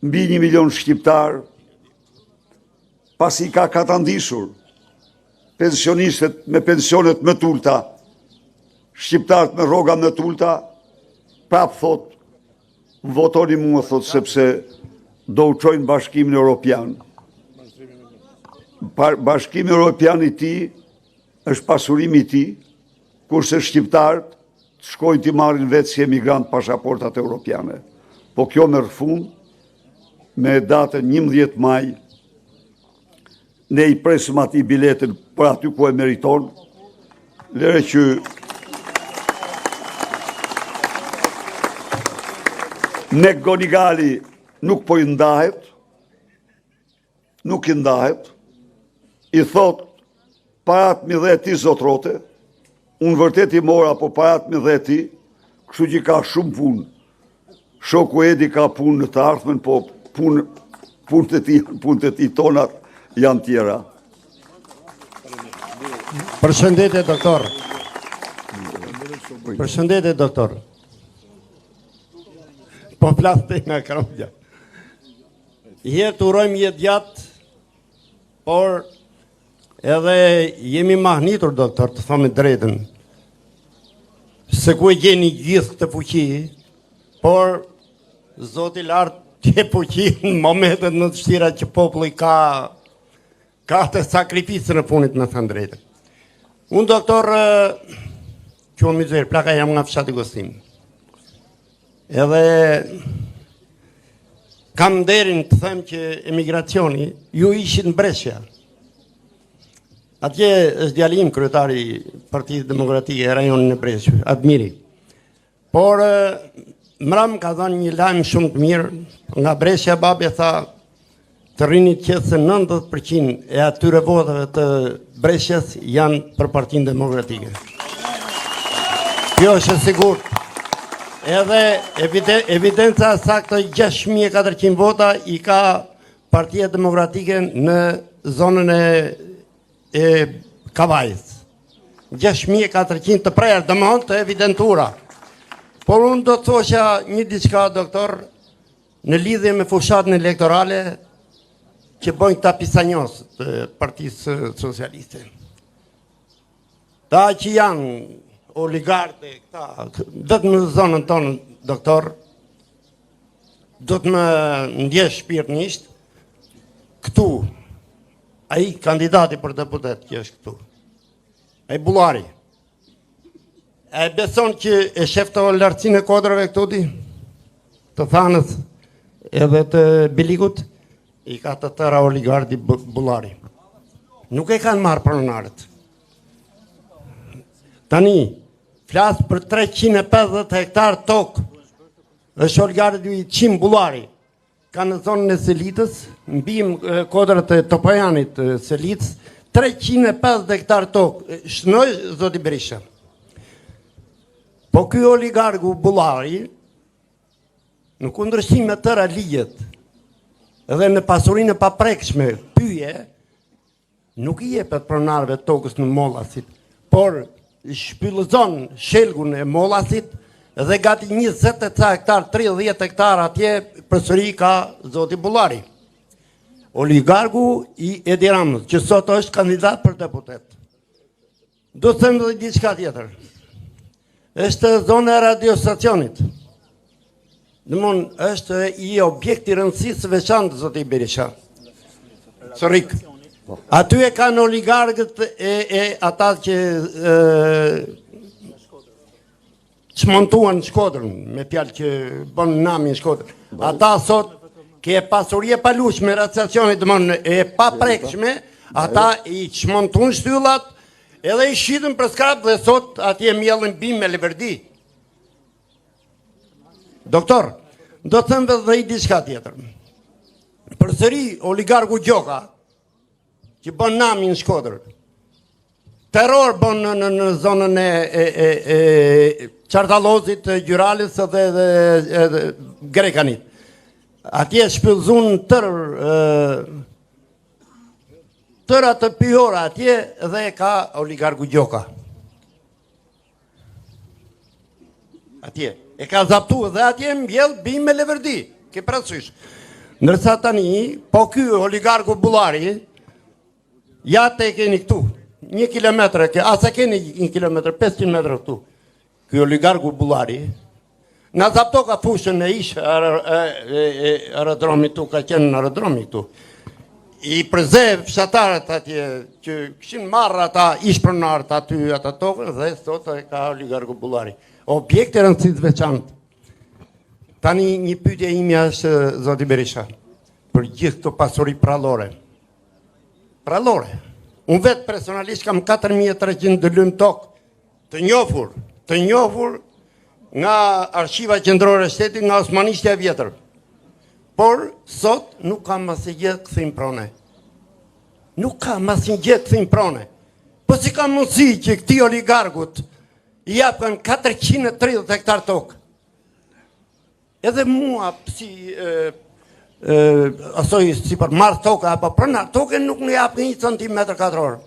mbi 1 milion shqiptar, pasi ka katandisur pensionistët me pensionet më tulta, shqiptarët me rroga më tulta, prap thot, votoni mua, thot, sepse do u çojnë Bashkimin Evropian. Bashkimi Evropian i tij është pasurimi i tij, kurse shqiptarët shkojnë t'i marrin vetë si emigrant pasaportat evropiane. Po kjo merr fund me datën 11 maj. Ne i presim ati biletën për aty ku e meriton. Lere që ne Gonigali nuk po i ndahet, nuk i ndahet, i thot parat mi dhe ti zotrote, unë vërtet i mora, po parat mi dhe ti, kështu që ka shumë punë. Shoku Edi ka punë në të ardhmen, po punët e ti tonat janë tjera. Përshëndetje, doktor. Përshëndetje, doktor. Po flaste nga Krondja. Jetë urojmë jetë gjatë, por edhe jemi mahnitur, doktor, të thonë drejtën. Se ku e gjeni gjithë këtë fuqi, por Zoti lartë që fuqi në momentet në të shtira që populli ka të sakrificë në funit, me thënë drejtën. Unë, doktor, që o mizerë, plaka jam nga fshati Gostim. Edhe kam derin të them që emigracioni, ju ishit në Brescia. Atje është djalim kryetari Partisë Demokratike e rajonin e Brescia, Admiri. Por mram ka dhënë një lajm shumë të mirë nga Brescia. Babja tha të rinit që se 90% e atyre votave të Brescias janë për Partinë Demokratike. Kjo është e sigurt. Edhe evidenca saktë 6400 vota i ka Partia Demokratike në zonën e Kavajës. 6400 të prerë, domethënë të evidentura. Por unë do të thosha një diçka, doktor, në lidhje me fushatën elektorale që bëjnë këta pisanjos të Partisë Socialiste. Ta që janë oligartë, vetëm në zonën tonë, doktor, do të më ndjesh shpirtërisht, këtu, ai kandidati për deputet që është këtu, e Bullari. E beson që e shef të lartësinë e kodrave këtu di? Të thanës edhe të Bilikut, i ka të tëra oligardi Bullari. Nuk e kanë marrë pronarët. Tani, flasë për 350 hektar tokë, është oligardi i Qim Bullari, ka në zonën e Selitës, mbi kodrat e Topajanit Selitës, 350 hektar tokë, shënoj zoti Berisha. Po ky oligargu Bullari, në kundërshtim me tëra ligjet, edhe në pasurinë e paprekshme pyje, nuk i jepet pronarëve tokës në Mollasit, por shpyllëzon shelgun e Mollasit dhe gati 20 hektar, 30 hektar atje përsëri ka zoti Bullari. Oligargu i Edi Ramës, që sot është kandidat për deputet. Do të them edhe diçka tjetër. Është zona e radiostacionit. Domthon është i objekt i rëndësisë veçantë zoti Berisha. Sorrik. Aty e kanë oligarkët e ata që çmontuan Shkodrën, me fjalë që bën namin Shkodrën. Ata sot ke pasuri e palushme raciacionit, domthon e paprekshme, ata i çmontun shtyllat edhe i shitën për skrap dhe sot atje mjellin bim me leverdi. Doktor, do të them edhe i diçka tjetër. Përsëri oligarku Gjoka, që bën namin Shkodrën. Terror bën në zonën e Çartallozit, Gjyralis dhe Grekanit. Atje shpëllzun tëra të pyhora atje dhe ka oligarku Gjoka. Atje. E ka zaptu dhe atje mbjell bim me leverdi. Ke parasysh. Ndërsa tani, po ky oligarku Bullari, ja te keni këtu. 1 kilometër, asa keni 1 kilometër, 500 metra këtu. Ky oligarku Bullari, në zapto ka fushën e ishë aerodromi tu, ka qenë në aerodromi tu. I përze fshatarët atje, që këshin marrë ata ishpronarët aty ata tokën, dhe sot e ka oligarku Bullari. Objekte rëndësisë veçantë. Tani një pyetje ime është, zoti Berisha, për gjithë këto pasuri prallore. Prallore. Unë vetë personalisht kam 4300 dëlym tokë të njohur nga Arshiva Qendrore e Shtetit, nga Osmanishtja e Vjetër. Por sot nuk kam asnjë gjë kthim prone. Nuk kam asnjë gjë kthim prone. Po si ka mundësi që këtij oligarkut i japën 430 hektar tokë? Edhe mua si asoj si për marrë toka, apo pronar toke nuk në japë 1 centimetër katror.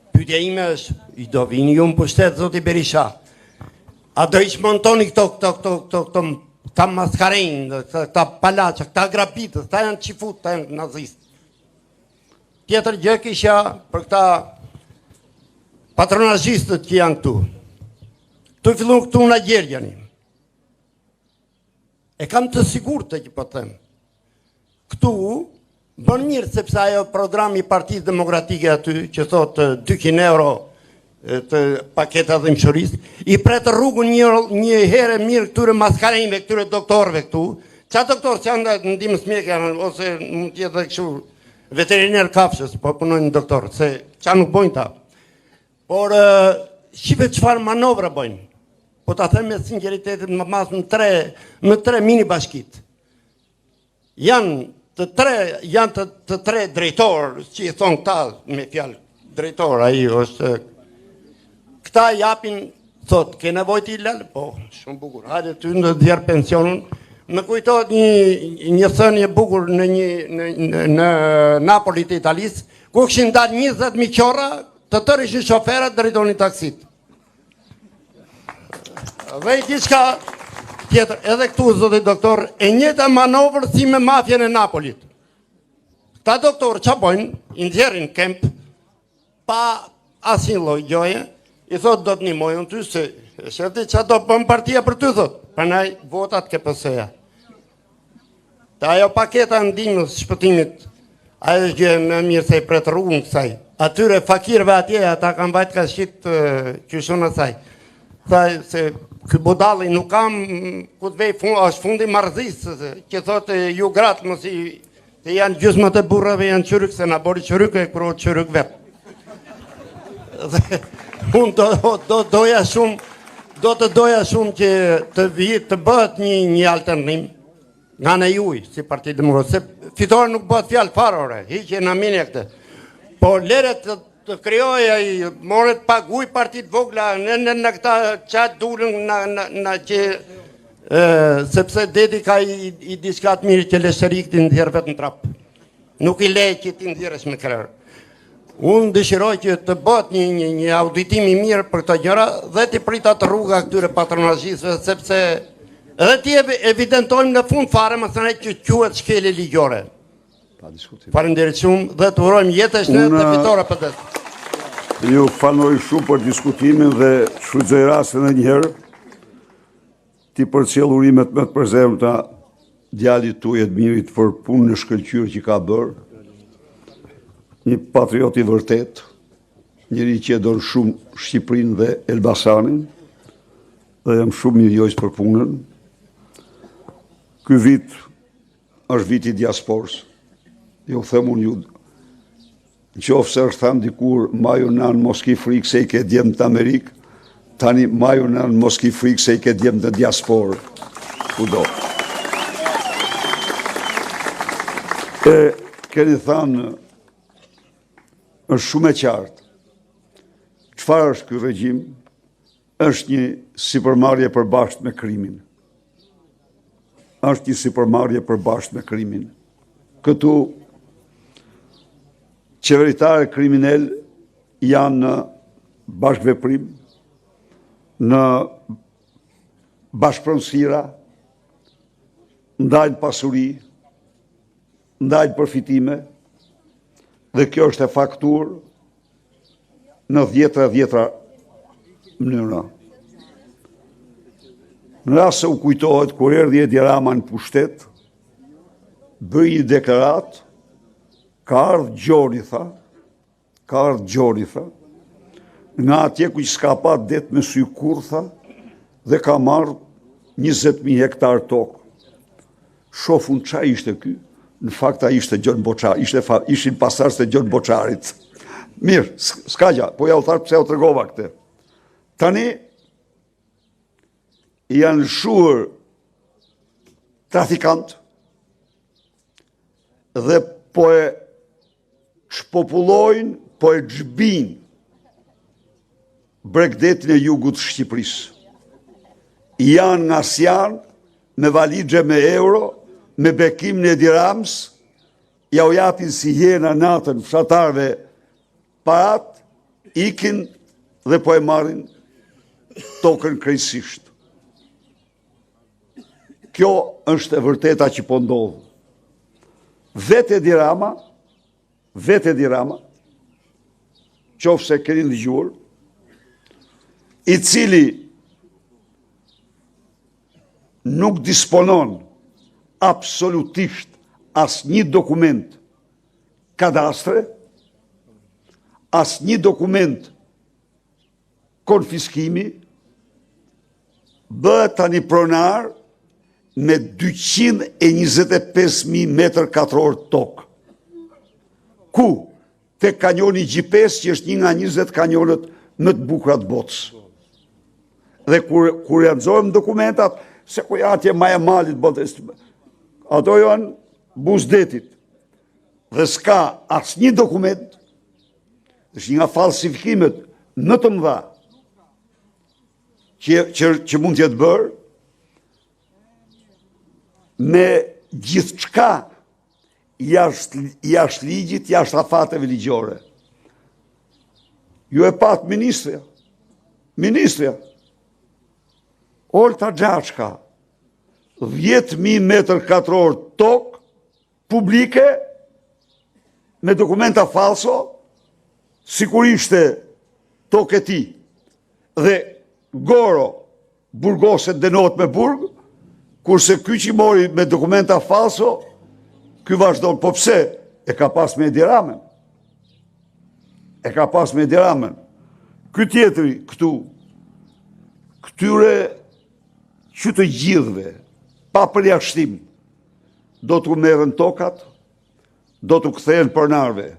Pyetja ime është, i do vini ju më pushtet, zoti Berisha, a do i shmontoni këto maskarejnë, këta palaqa, këta grabitës, këta janë qifut, këta janë nazistë. Tjetër gjë kisha për këta patronazhistët që janë këtu. Tu i fillon këtu në Gjergjani. E kam të sigurt të që po them. Këtu bën mirë sepse ajo programi Partisë Demokratike aty që thotë 200 euro të paketa dhimbshërisë, i pretë rrugën një herë mirë këtyre maskarejve, këtyre doktorëve këtu. Qa doktorë që janë në ndihmës mjekë ose mund të jetë kështu veteriner kafshës, po punojnë doktorë, se qa nuk bojnë ta. Por shive çfarë manovra bojnë. Po ta them me sinqeritetin më mas në tre mini bashkit. Janë të tre drejtorë, që i thonë këta me fjalë drejtor, ai është këta japin, thot, ke nevojë ti lal? Po, shumë bukur. Hajde ty në djerë pensionun. Më kujtohet një thënie bukur në Napoli të Italisë, ku kishin dalë 20.000 qorra, të tërë ishin shoferat drejtonin taksit. Dhe i diçka tjetër, edhe këtu, zoti doktor, e njëjta manovër si me mafjen e Napolit. Ta doktor që bojnë, i nxjerrin kemp, pa asnjë lloj gjoje, i thot do të nimojnë ty se shërti që do bën partia për ty, thot, pranaj votat KPS-ja. Ta ajo paketa ndihmës shpëtimit, ajo gjë më mirë se i pret rrugën kësaj. atyre fakirëve atje, ata kanë bajt ka shqit qyshon e thaj. Thaj se ky budalli nuk kam ku të vej është fundi marrëzisë, që thotë ju gratë mos i se janë gjysmët e burrave janë qyryk, se na bori qyryk e kërë qyryk vetë. Dhe unë do të doja shumë që të bëhet një alternim nga në juj, si Parti Demokrat, se fitore nuk bëhet fjalë farore, hiqe në minje këtë. Po leret të kryoja i moret paguj partit vogla në këta qatë dulën në që sepse dedi ka i diskat mirë që lesherik të ndjerë vetë në trapë. Nuk i lejë që ti ndjerës me krerë. Unë dëshiroj që të bët një auditim i mirë për këto gjëra dhe të pritat rruga këtyre patronazhisve, sepse edhe ti evidentojmë në fund fare më thënë që quhet shkelje ligjore. Faleminderit shumë dhe të urojmë jetë e shëndet dhe fitore për det. Ju faloj shumë për diskutimin dhe shfrytëzoj rastin edhe një herë ti përcjell urimet me të përzemërta djalit tuaj të mirit për punën e shkëlqyer që ka bërë. Një patriot i vërtet, njëri që e don shumë Shqipërinë dhe Elbasanin, dhe jam shumë mirënjohës për punën. Ky vit është viti i diasporës. Jo them unë ju, nëse është tham dikur maju nan mos ki frikë se i ke djemë të Amerikë, tani maju nan mos ki frikë se i ke djemë të diasporë. Kudo. Keni thanë, është shumë e qartë. Çfarë është ky regjim? Është një sipërmarrje përbashkët me krimin. Është një sipërmarrje përbashkët me krimin. Këtu qeveritarë kriminal janë në bashkëveprim, në bashkëpronësira, ndajnë pasuri, ndajnë përfitime, dhe kjo është e faktur në dhjetra mënyra. Në rast se u kujtohet kur erdhi Edi Rama në pushtet, bëi një deklarat, ka ardhur Gjori, tha, nga atje ku s'ka pa det me sy kur, tha, dhe ka marrë 20.000 hektar tokë. Shofun qa ishte ky? Në fakt a ishte Gjon Boçari, ishin pasardhës të Gjon Boçarit. Mirë, s'ka gja, po ja u tharë pse u tregova këtë. Tani janë lëshuar trafikant dhe po e shpopullojnë, po e xhbin Bregdetin e jugut të Shqipërisë. Janë nga sjanë me valixhe me euro, me bekim në Edi Ramës, ja u japin si jena natën fshatarve parat, ikin dhe po e marrin tokën krejtësisht. Kjo është e vërteta që po ndodhë. Vetë Edi Rama, qoftë se keni ndëgjuar, i cili nuk disponon absolutisht as një dokument kadastre, as një dokument konfiskimi, bëhet tani pronar me 225.000 metër katror tokë. Ku? Te kanjoni Gjipes, që është një nga 20 kanjonët më të bukura të botës. Dhe kur janë dokumentat, se ku atje ma e malit botës, ato janë Buzdetit. Dhe s'ka asë një dokument, është një nga falsifikimet në të mëdha që mund t'jetë bërë, me gjithë qka jashtë ligjit, jashtë afateve ligjore. Ju e patë ministrja, Olta Gjashka, 10.000 metër katror tokë publike me dokumenta falso, sikur ishte tokë e tij. Dhe Goro burgoset dënohet me burg, kurse ky që mori me dokumenta falso, ky vazhdon, po pse e ka pas me Edi Ramën. e ka pas me Edi Ramën. Ky tjetri këtu, këtyre që të gjithve, pa përjashtim, do të merren tokat, do të kthehen pronarve.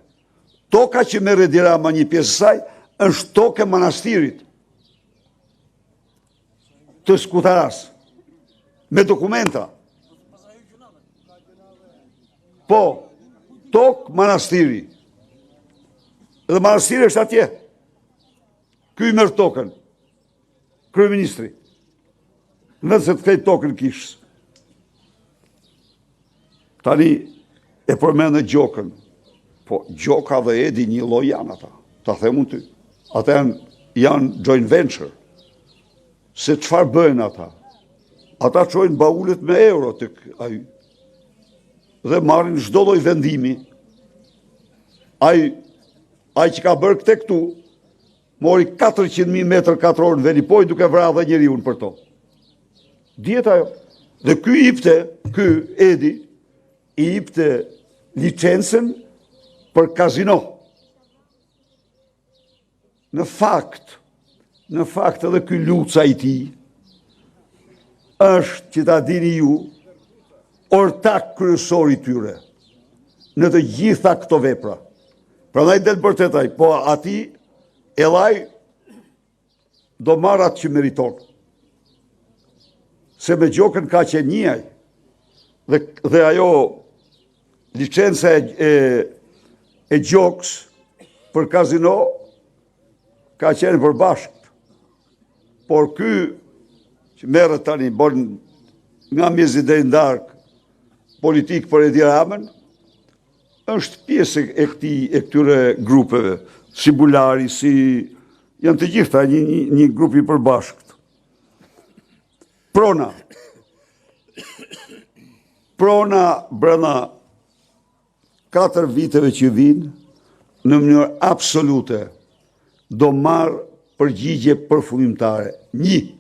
Toka që merr Edi Rama një pjesë saj, është tokë e manastirit të Skutaras, me dokumenta. Po, tokë manastiri. Dhe manastiri është atje. Ky i merr tokën, kryeministri. Në vend se të kthej tokën kishës. Tani e përmendë Gjokën. Po, Gjoka dhe Edi një lloj janë ata. Ta them unë ty. Ata janë joint venture. Se çfarë bëjnë ata? Ata çojnë baulet me euro tek ai. Dhe marrin çdo lloj vendimi. Ai që ka bërë këtë këtu, mori 400.000 metër katror në Velipoj duke vrarë dhe njeriu për to. Dihet ajo. Dhe ky Edi i jepte licencën për kazino. Në fakt edhe ky Luca i tij është, që ta dini ju, ortak kryesor i tyre në të gjitha këto vepra. Prandaj del vërtetaj, po ati ellaj do marr atë që meriton. Se me Gjokën ka qenë njëaj. Dhe ajo licenca e Gjokës për kazino ka qenë përbashkët. Por ky që merret tani bon nga mjezi deri në darkë politik për Edi Ramën, është pjesë e këtyre grupeve, si Bulari, si janë të gjitha një grup i përbashkët. Prona brenda 4 viteve që vinë, në mënyrë absolute, do marrë përgjigje përfundimtare. 1.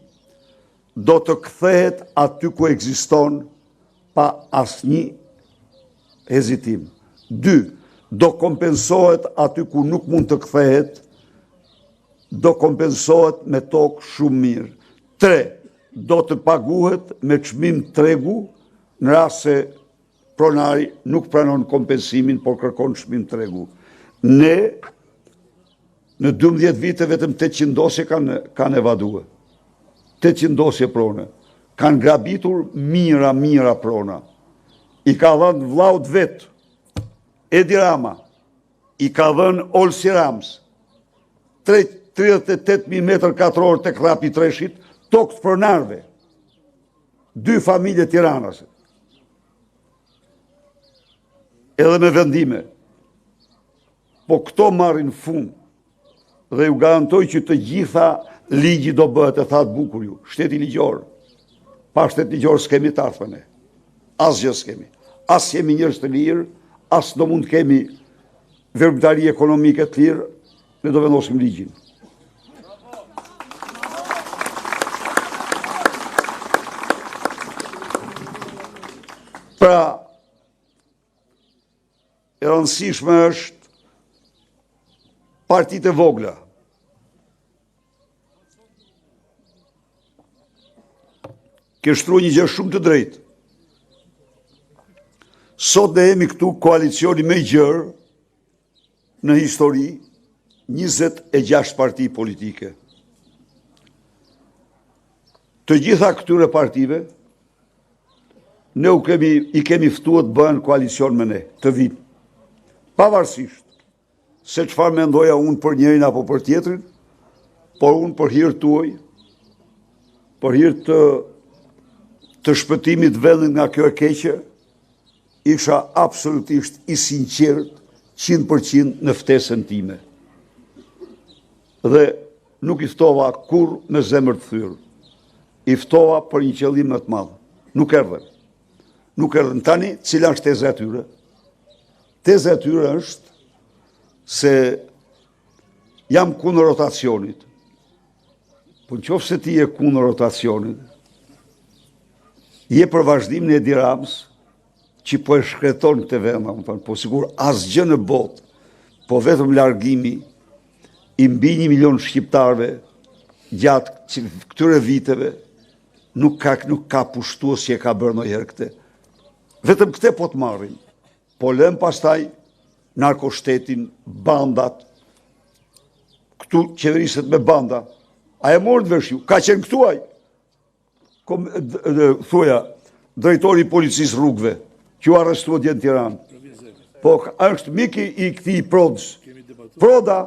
Do të kthehet aty ku ekziston pa asnjë hezitim. 2. Do kompensohet aty ku nuk mund të kthehet, do kompensohet me tokë shumë mirë. 3. Do të paguhet me çmim tregu në rast se pronari nuk pranon kompensimin, por kërkon çmim tregu. Ne në 12 vite vetëm 800 dosje kanë evaduar. 800 dosje prone. Kanë grabitur mira prona. I ka dhënë vllaut vet Edi Rama, i ka dhënë Olsi Rams 38.000 metër katror tek Rapi Treshit, tokë të pronarve. 2 familje Tiranase. Edhe me vendime. Po këto marrin fund. Dhe ju garantoj që të gjitha ligji do bëhet, e thatë bukur ju. Shteti ligjor. Pa shtet ligjor s'kemi të ardhmen ne. Asgjë s'kemi. As jemi njerëz të lirë, as do mund kemi verbitari ekonomike të lirë, ne do vendosim ligjin. Pra, e rëndësishme është partitë e vogla. Ke shtruar një gjë shumë të drejtë. Sot ne jemi këtu koalicioni më i gjerë në histori, 26 parti politike. Të gjitha këtyre partive, ne i kemi ftuar të bëhen koalicion me ne, të vinë. Pavarësisht se çfarë mendoja unë për njërin apo për tjetrin, por unë për hir tuaj, për hir të shpëtimit vendit nga kjo e keqe, isha absolutisht i sinqert 100% në ftesën time. Dhe nuk i ftova kur me zemër të thyrë. I ftova për një qëllim më të madh. Nuk erdhen. Nuk erdhen tani, cila është teza e tyre? Teza e tyre është se jam kundër rotacionit. Po nëse ti je kundër rotacionit, je për vazhdimin e Edi Ramës, që po e shkreton këtë vend, po sigur asgjë në botë, po vetëm largimi i mbi 1 milion shqiptarve gjatë këtyre viteve nuk ka pushtues që e ka bërë ndonjëherë këtë. Vetëm këtë po të marrim. Po lëm pastaj narkoshtetin, bandat, këtu qeveriset me banda. A e morën vesh ju? Ka qenë këtu ai. Thuja, drejtori i policisë rrugëve, që u arrestuat dje në Tiranë. Po është miki i këtij Prodës. Proda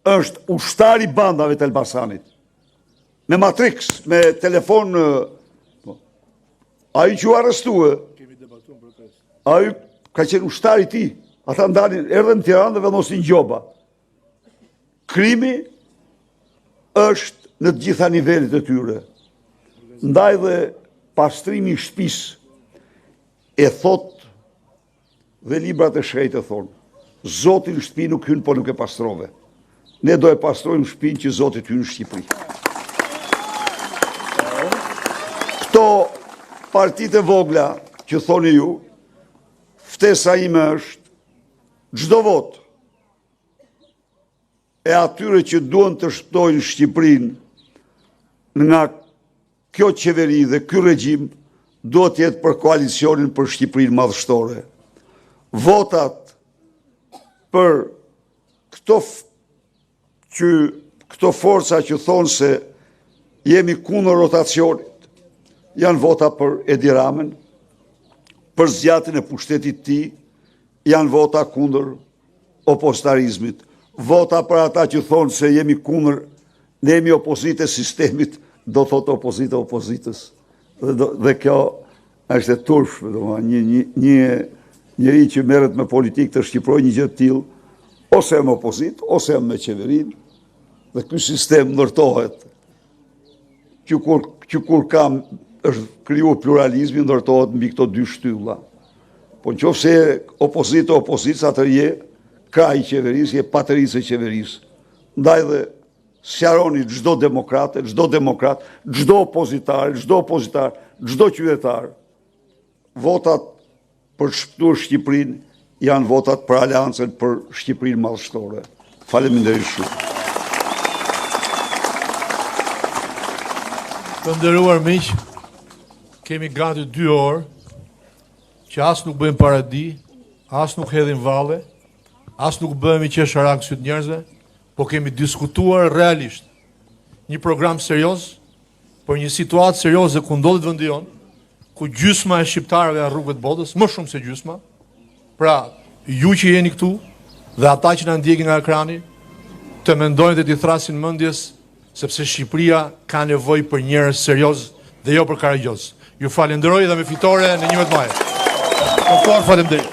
është ushtari bandave të Elbasanit. Me Matrix, me telefon, ai që u arrestua, ai ka qenë ushtari ti. Ata ndalin, erdhen në Tiranë dhe vendosin gjoba. Krimi është në të gjitha nivelet e tyre. Ndaj dhe pastrimi i shtëpisë e thot dhe librat e shkrejtë e thonë, Zoti në shtëpi nuk hyn, po nuk e pastrove. Ne do e pastrojmë shtëpinë që Zoti hyn në Shqipëri. Këto partitë e vogla që thoni ju, ftesa ime është çdo vot e atyre që duan të shtojnë Shqipërinë nga kjo qeveri dhe ky regjim duhet jetë për koalicionin për Shqipërinë madhështore. Votat për këto forca që thonë se jemi kundër rotacionit, janë vota për Edi Ramën, për zgjatjen e pushtetit të tij, janë vota kundër opozitarizmit. Vota për ata që thonë se jemi kundër, ne jemi opozitë e sistemit, do thotë opozitë e opozitës. Dhe kjo është e turpshme, njëri që merret me politikë të shqiprojë një gjë të tillë, ose me opozitë, ose me qeverinë, dhe ky sistem ndërtohet që kur është krijuar pluralizmi, ndërtohet mbi këto dy shtylla. Po nëse opozita opozitës, atë je kraj i qeverisë, je patëricë e qeverisë. Ndaj dhe sqaroni çdo demokrat, çdo opozitar, çdo qytetar. Votat për shpëtuar Shqipërinë janë votat për aleancën për Shqipërinë madhështore. Faleminderit shumë. Të nderuar miq, kemi gati 2 orë që as nuk bëjmë paradi, as nuk hedhim valle, as nuk bëhemi qesharak syt njerëzve, po kemi diskutuar realisht një program serioz për një situatë serioze ku ndodhet vendi jon, ku gjysma e shqiptarëve janë rrugët botës, më shumë se gjysma. Pra, ju që jeni këtu dhe ata që na ndjekin nga ekrani, të mendojnë dhe t'i thrasin mendjes, sepse Shqipëria ka nevojë për njerëz serioz dhe jo për karagjoz. Ju falenderoj dhe me fitore në 11 maj. Doktor, faleminderit.